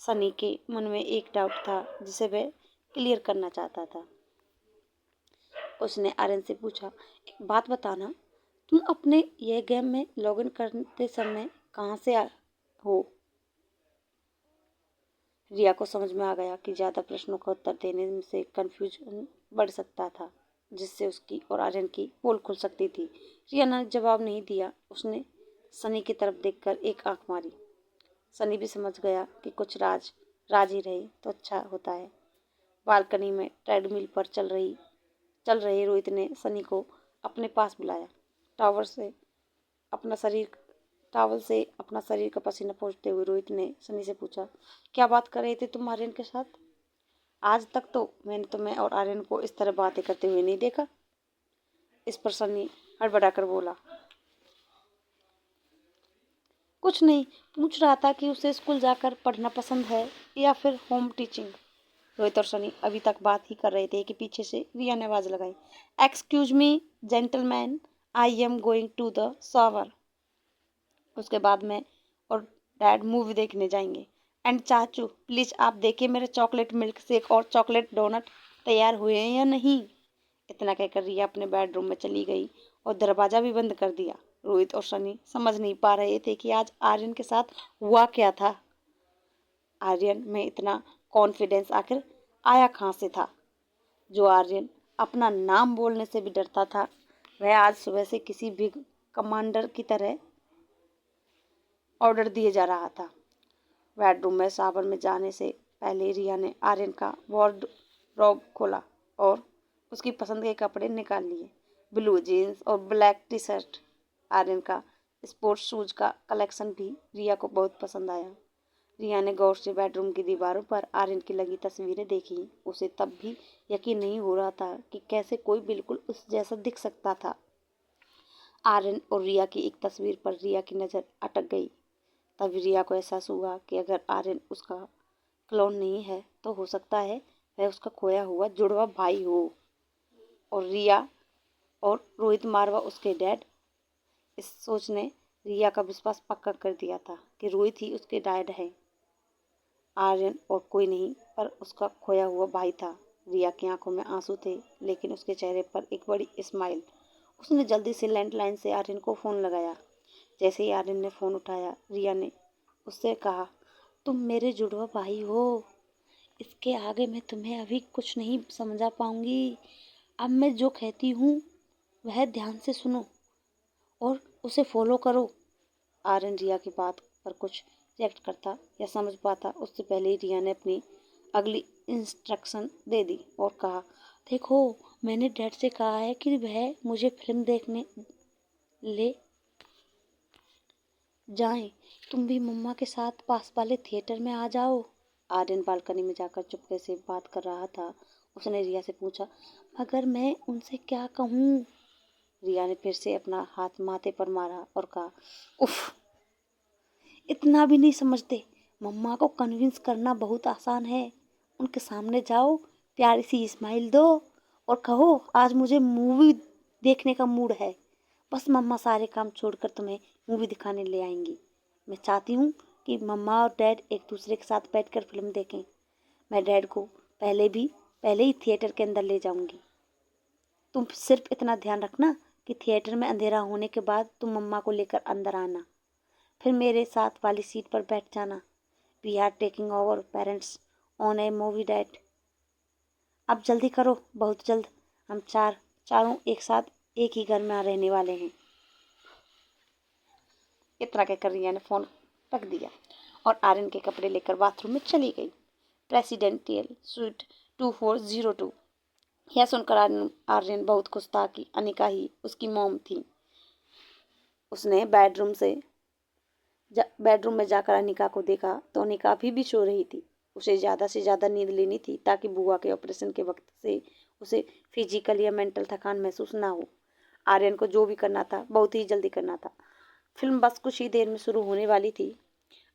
सनी के मन में एक डाउट था जिसे वह क्लियर करना चाहता था। उसने आर्यन से पूछा, एक बात बताना, तुम अपने यह गेम में लॉगिन करते समय कहाँ से हो? रिया को समझ में आ गया कि ज़्यादा प्रश्नों का उत्तर देने से कन्फ्यूजन बढ़ सकता था, जिससे उसकी और आर्यन की पोल खुल सकती थी। रिया ने जवाब नहीं दिया। उसने सनी की तरफ देखकर एक आंख मारी। सनी भी समझ गया कि कुछ राज ही रहे तो अच्छा होता है। बालकनी में ट्रेडमिल पर चल रहे रोहित ने सनी को अपने पास बुलाया। टावल से अपना शरीर का पसीना पोंछते हुए रोहित ने सनी से पूछा, क्या बात कर रहे थे तुम आर्यन के साथ? आज तक तो मैंने तुम्हें और आर्यन को इस तरह बातें करते हुए नहीं देखा। इस पर सनी हड़बड़ाकर बोला, कुछ नहीं, पूछ रहा था कि उसे स्कूल जाकर पढ़ना पसंद है या फिर होम टीचिंग। रोहित और सनी अभी तक बात ही कर रहे थे कि पीछे से रिया ने आवाज लगाई, excuse me gentleman, I am going to the shower. उसके बाद मैं और डैड मूवी देखने जाएंगे। एंड चाचू प्लीज़ आप देखिए मेरे चॉकलेट मिल्क शेक और चॉकलेट डोनट तैयार हुए हैं या नहीं। इतना कहकर रिया अपने बेडरूम में चली गई और दरवाज़ा भी बंद कर दिया। रोहित और सनी समझ नहीं पा रहे थे कि आज आर्यन के साथ हुआ क्या था। आर्यन में इतना कॉन्फिडेंस आखिर आया कहाँ से था? जो आर्यन अपना नाम बोलने से भी डरता था, वह आज सुबह से किसी भी कमांडर की तरह ऑर्डर दिए जा रहा था। बेडरूम में शावर में जाने से पहले रिया ने आर्यन का वार्डरोब खोला और उसकी पसंद के कपड़े निकाल लिए। ब्लू जीन्स और ब्लैक टी शर्ट। आर्यन का स्पोर्ट्स शूज का कलेक्शन भी रिया को बहुत पसंद आया। रिया ने गौर से बेडरूम की दीवारों पर आर्यन की लगी तस्वीरें देखी। उसे तब भी यकीन नहीं हो रहा था कि कैसे कोई बिल्कुल उस जैसा दिख सकता था। आर्यन और रिया की एक तस्वीर पर रिया की नज़र अटक गई। तभी रिया को एहसास हुआ कि अगर आर्यन उसका क्लोन नहीं है तो हो सकता है वह उसका खोया हुआ जुड़वा भाई हो और रिया और रोहित मारवा उसके डैड। इस सोच ने रिया का विश्वास पक्का कर दिया था कि रोहित ही उसके डैड है, आर्यन और कोई नहीं पर उसका खोया हुआ भाई था। रिया की आंखों में आंसू थे लेकिन उसके चेहरे पर एक बड़ी स्माइल। उसने जल्दी से लैंडलाइन से आर्यन को फ़ोन लगाया। जैसे ही आर्यन ने फ़ोन उठाया, रिया ने उससे कहा, तुम मेरे जुड़वा भाई हो। इसके आगे मैं तुम्हें अभी कुछ नहीं समझा पाऊंगी। अब मैं जो कहती हूँ वह ध्यान से सुनो और उसे फॉलो करो। आर्यन रिया की बात पर कुछ रिएक्ट करता या समझ पाता उससे पहले ही रिया ने अपनी अगली इंस्ट्रक्शन दे दी और कहा, देखो मैंने डैड से कहा है कि वह मुझे फिल्म देखने ले जाएं। तुम भी मम्मा के साथ पास वाले थिएटर में आ जाओ। आर्यन बालकनी में जाकर चुपके से बात कर रहा था। उसने रिया से पूछा, मगर मैं उनसे क्या कहूँ? रिया ने फिर से अपना हाथ माथे पर मारा और कहा, उफ, इतना भी नहीं समझते। मम्मा को कन्विंस करना बहुत आसान है। उनके सामने जाओ, प्यारी सी स्माइल दो और कहो, आज मुझे मूवी देखने का मूड है। बस मम्मा सारे काम छोड़कर तुम्हें मूवी दिखाने ले आएंगी। मैं चाहती हूँ कि मम्मा और डैड एक दूसरे के साथ बैठकर फिल्म देखें। मैं डैड को पहले ही थिएटर के अंदर ले जाऊंगी। तुम सिर्फ इतना ध्यान रखना कि थिएटर में अंधेरा होने के बाद तुम मम्मा को लेकर अंदर आना। फिर मेरे साथ वाली सीट पर बैठ जाना। We are taking over parents on a movie date. अब जल्दी करो, बहुत जल्द हम चारों एक साथ एक ही घर में रहने वाले हैं। इतना कहकर रिया ने फोन रख दिया और आर्यन के कपड़े लेकर बाथरूम में चली गई। Presidential sweet 2402। यह सुनकर आर्यन बहुत खुश था कि अनिका ही उसकी मॉम थी। उसने बेडरूम में जाकर अनिका को देखा तो अनिका अभी भी सो रही थी। उसे ज़्यादा से ज़्यादा नींद लेनी थी ताकि बुआ के ऑपरेशन के वक्त से उसे फिजिकल या मेंटल थकान महसूस ना हो। आर्यन को जो भी करना था बहुत ही जल्दी करना था। फिल्म बस कुछ ही देर में शुरू होने वाली थी।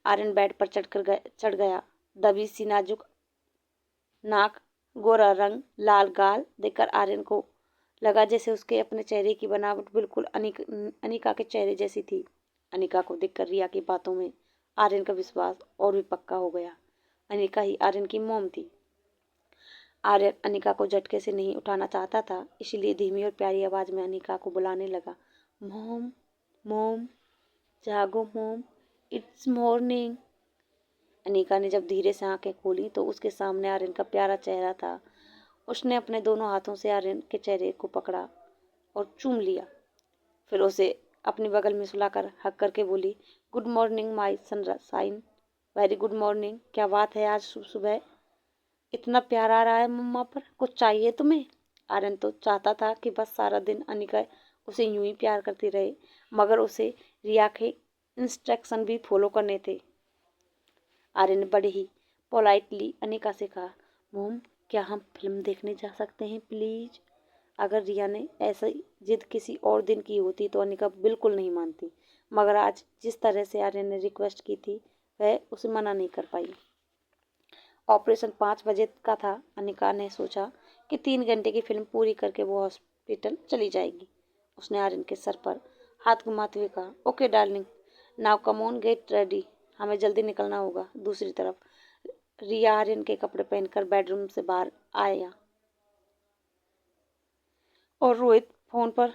आर्यन बेड पर चढ़ गया। दबी सी नाजुक नाक, गोरा रंग, लाल गाल देखकर आर्यन को लगा जैसे उसके अपने चेहरे की बनावट बिल्कुल अनिका के चेहरे जैसी थी। अनिका को देखकर रिया की बातों में आर्यन का विश्वास और भी पक्का हो गया। अनिका ही आर्यन की मोम थी। आर्यन अनिका को झटके से नहीं उठाना चाहता था, इसलिए धीमी और प्यारी आवाज में अनिका को बुलाने लगा, मोम, मोम, जागो मोम, इट्स मॉर्निंग। अनिका ने जब धीरे से आंखें खोली तो उसके सामने आर्यन का प्यारा चेहरा था। उसने अपने दोनों हाथों से आर्यन के चेहरे को पकड़ा और चूम लिया। फिर उसे अपनी बगल में सुलाकर हक करके बोली, गुड मॉर्निंग माई सनशाइन। Very good morning. क्या बात है, आज सुबह इतना प्यार आ रहा है मम्मा पर? कुछ चाहिए तुम्हें? आर्यन तो चाहता था कि बस सारा दिन अनिका उसे यूं ही प्यार करती रहे, मगर उसे रिया के इंस्ट्रक्शन भी फॉलो करने थे। आर्यन ने बड़े ही पोलाइटली अनिका से कहा, मोम, क्या हम फिल्म देखने जा सकते हैं प्लीज? अगर रिया ने ऐसी जिद किसी और दिन की होती तो अनिका बिल्कुल नहीं मानती, मगर आज जिस तरह से आर्यन ने रिक्वेस्ट की थी वह उसे मना नहीं कर पाई। ऑपरेशन 5 बजे का था। अनिका ने सोचा कि 3 घंटे की फिल्म पूरी करके वो हॉस्पिटल चली जाएगी। उसने आर्यन के सर पर हाथ घुमाते हुए कहा, okay darling, now come on get ready, हमें जल्दी निकलना होगा। दूसरी तरफ रिया आर्यन के कपड़े पहनकर बेडरूम से बाहर आया और रोहित फोन पर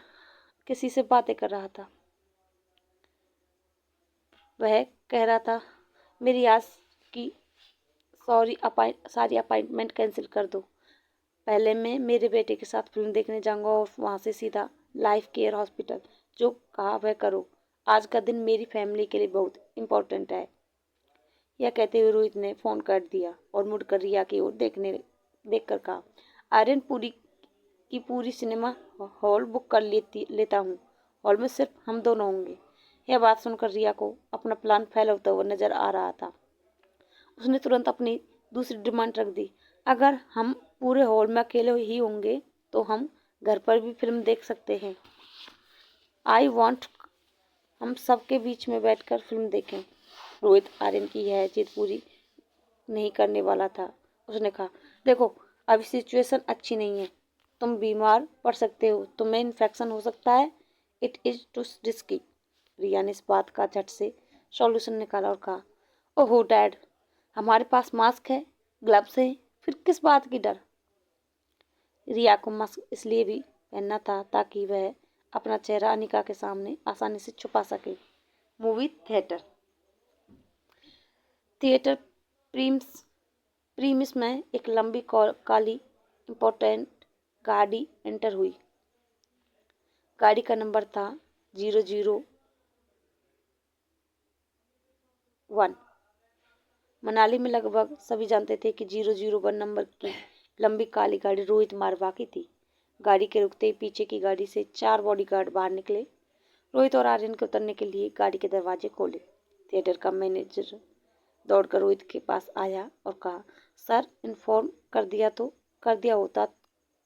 किसी से बातें कर रहा था। वह कह रहा था, मेरी आज की सारी अपॉइंटमेंट कैंसिल कर दो। पहले मैं मेरे बेटे के साथ फिल्म देखने जाऊंगा और वहाँ से सीधा लाइफ केयर हॉस्पिटल। जो कहा वह करो। आज का दिन मेरी फैमिली के लिए बहुत इम्पोर्टेंट है। यह कहते हुए रोहित ने फोन काट दिया और मुड़कर रिया की ओर देखकर कहा, आर्यन, पूरी सिनेमा हॉल बुक कर लेता हूँ। हॉल में सिर्फ हम दोनों होंगे। यह बात सुनकर रिया को अपना प्लान फेल होता हुआ नजर आ रहा था। उसने तुरंत अपनी दूसरी डिमांड रख दी, अगर हम पूरे हॉल में अकेले ही होंगे तो हम घर पर भी फिल्म देख सकते हैं। आई वॉन्ट हम सबके बीच में बैठकर फिल्म देखें। रोहित आर्यन की यह जिद पूरी नहीं करने वाला था। उसने कहा, देखो, अभी सिचुएशन अच्छी नहीं है। तुम बीमार पड़ सकते हो, तुम्हें इन्फेक्शन हो सकता है। It is too risky. Riya ने इस बात का झट से सॉल्यूशन निकाला और कहा, ओहो डैड, हमारे पास मास्क है, ग्लव्स है, फिर किस बात की डर। रिया को मास्क इसलिए भी पहनना था ताकि वह अपना चेहरा अनिका के सामने आसानी से छुपा सके। मूवी थिएटर प्रीमिस में एक लंबी काली इम्पोर्टेंट गाड़ी एंटर हुई। गाड़ी का नंबर था 001। मनाली में लगभग सभी जानते थे कि 001 नंबर की लंबी काली गाड़ी रोहित मारवा की थी। गाड़ी के रुकते ही पीछे की गाड़ी से 4 बॉडीगार्ड बाहर निकले। रोहित और आर्यन के उतरने के लिए गाड़ी के दरवाजे खोले। थिएटर का मैनेजर दौड़कर रोहित के पास आया और कहा, सर, इन्फॉर्म कर दिया होता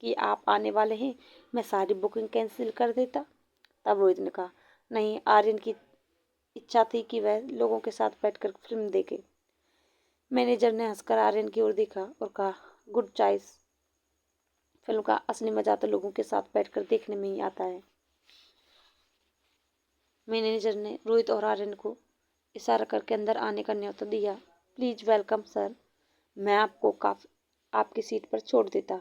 कि आप आने वाले हैं, मैं सारी बुकिंग कैंसिल कर देता। तब रोहित ने कहा, नहीं, आर्यन की इच्छा थी कि वह लोगों के साथ बैठकर फिल्म देखे। मैनेजर ने हंसकर आर्यन की ओर देखा और कहा, गुड चॉइस। फिल्म का असली मजा तो लोगों के साथ बैठकर देखने में ही आता है। मैनेजर ने रोहित और आर्यन को इशारा करके अंदर आने का न्योता दिया। प्लीज वेलकम सर, मैं आपको आपकी सीट पर छोड़ देता।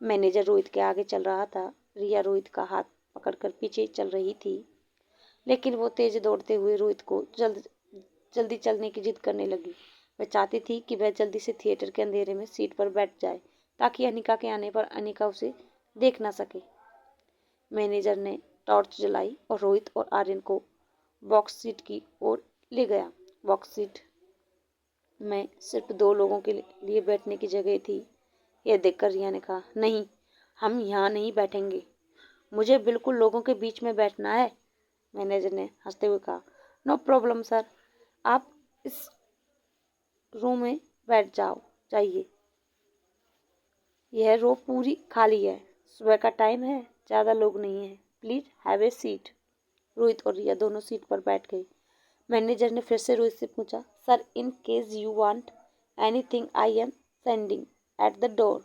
मैनेजर रोहित के आगे चल रहा था। रिया रोहित का हाथ पकड़कर पीछे चल रही थी, लेकिन वो तेज दौड़ते हुए रोहित को जल्दी चलने की जिद करने लगी। वह चाहती थी कि वह जल्दी से थिएटर के अंधेरे में सीट पर बैठ जाए ताकि अनिका के आने पर अनिका उसे देख ना सके। मैनेजर ने टॉर्च जलाई और रोहित और आर्यन को बॉक्स सीट की ओर ले गया। बॉक्स सीट में सिर्फ 2 लोगों के लिए बैठने की जगह थी। यह देखकर रिया ने कहा, नहीं, हम यहाँ नहीं बैठेंगे, मुझे बिल्कुल लोगों के बीच में बैठना है। मैनेजर ने हंसते हुए कहा, नो प्रॉब्लम सर, आप इस रूम में बैठ जाइए। यह रो पूरी खाली है, सुबह का टाइम है, ज़्यादा लोग नहीं हैं, please have a seat. Rohit और रिया दोनों सीट पर बैठ गए। मैनेजर ने फिर से रोहित से पूछा, sir, in case you want anything I am sending at the door.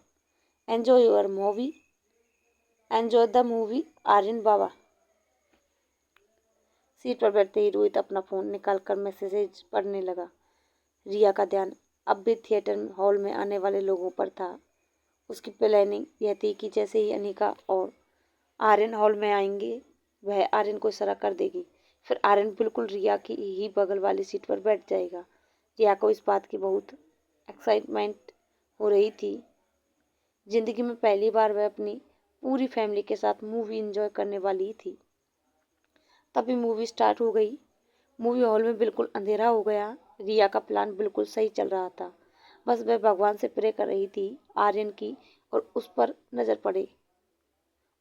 Enjoy the movie Aryan बाबा। सीट पर बैठते ही रोहित अपना फोन निकालकर मैसेज पढ़ने लगा। रिया का ध्यान अब भी थिएटर हॉल में आने वाले लोगों पर था। उसकी प्लानिंग यह थी कि जैसे ही अनिका और आर्यन हॉल में आएंगे, वह आर्यन को इशारा कर देगी। फिर आर्यन बिल्कुल रिया की ही बगल वाली सीट पर बैठ जाएगा। रिया को इस बात की बहुत एक्साइटमेंट हो रही थी। जिंदगी में पहली बार वह अपनी पूरी फैमिली के साथ मूवी एंजॉय करने वाली थी। तभी मूवी स्टार्ट हो गई। मूवी हॉल में बिल्कुल अंधेरा हो गया। रिया का प्लान बिल्कुल सही चल रहा था। बस वह भगवान से प्रे कर रही थी आर्यन की और उस पर नजर पड़े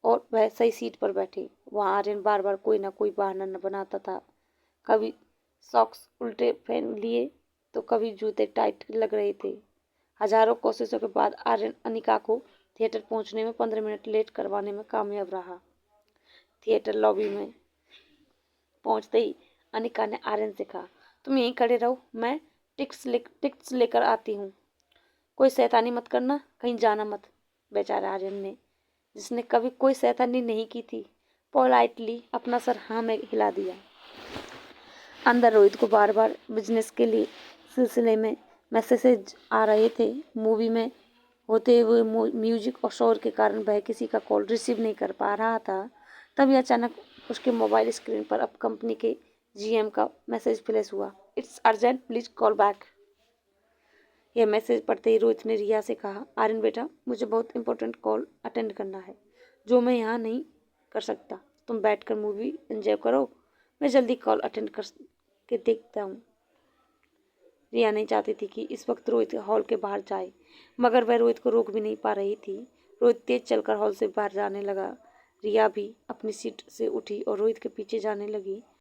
और वह सही सीट पर बैठे। वहाँ आर्यन बार बार कोई ना कोई बहाना न बनाता था। कभी सॉक्स उल्टे पहन लिए तो कभी जूते टाइट लग रहे थे। हजारों कोशिशों के बाद आर्यन अनिका को थिएटर पहुंचने में 15 मिनट लेट करवाने में कामयाब रहा। थिएटर लॉबी में पहुंचते ही अनिका ने आर्यन से कहा, तुम यहीं खड़े रहो, मैं टिकट्स लेकर आती हूँ। कोई शैतानी मत करना, कहीं जाना मत। बेचारा आर्यन ने, जिसने कभी कोई शैतानी नहीं की थी, पोलाइटली अपना सर हाँ में हिला दिया। अंदर रोहित को बार बार बिजनेस के लिए सिलसिले में मैसेज आ रहे थे। मूवी में होते हुए म्यूजिक और शोर के कारण वह किसी का कॉल रिसीव नहीं कर पा रहा था। तभी अचानक उसके मोबाइल स्क्रीन पर अब कंपनी के जीएम का मैसेज फ्लैश हुआ, it's urgent, please call back. यह मैसेज पढ़ते ही रोहित ने रिया से कहा, आर्यन बेटा, मुझे बहुत इंपॉर्टेंट कॉल अटेंड करना है जो मैं यहाँ नहीं कर सकता। तुम बैठकर मूवी एंजॉय करो, मैं जल्दी कॉल अटेंड कर के देखता हूँ। रिया नहीं चाहती थी कि इस वक्त रोहित हॉल के बाहर जाए, मगर वह रोहित को रोक भी नहीं पा रही थी। रोहित तेज चलकर हॉल से बाहर जाने लगा। रिया भी अपनी सीट से उठी और रोहित के पीछे जाने लगी।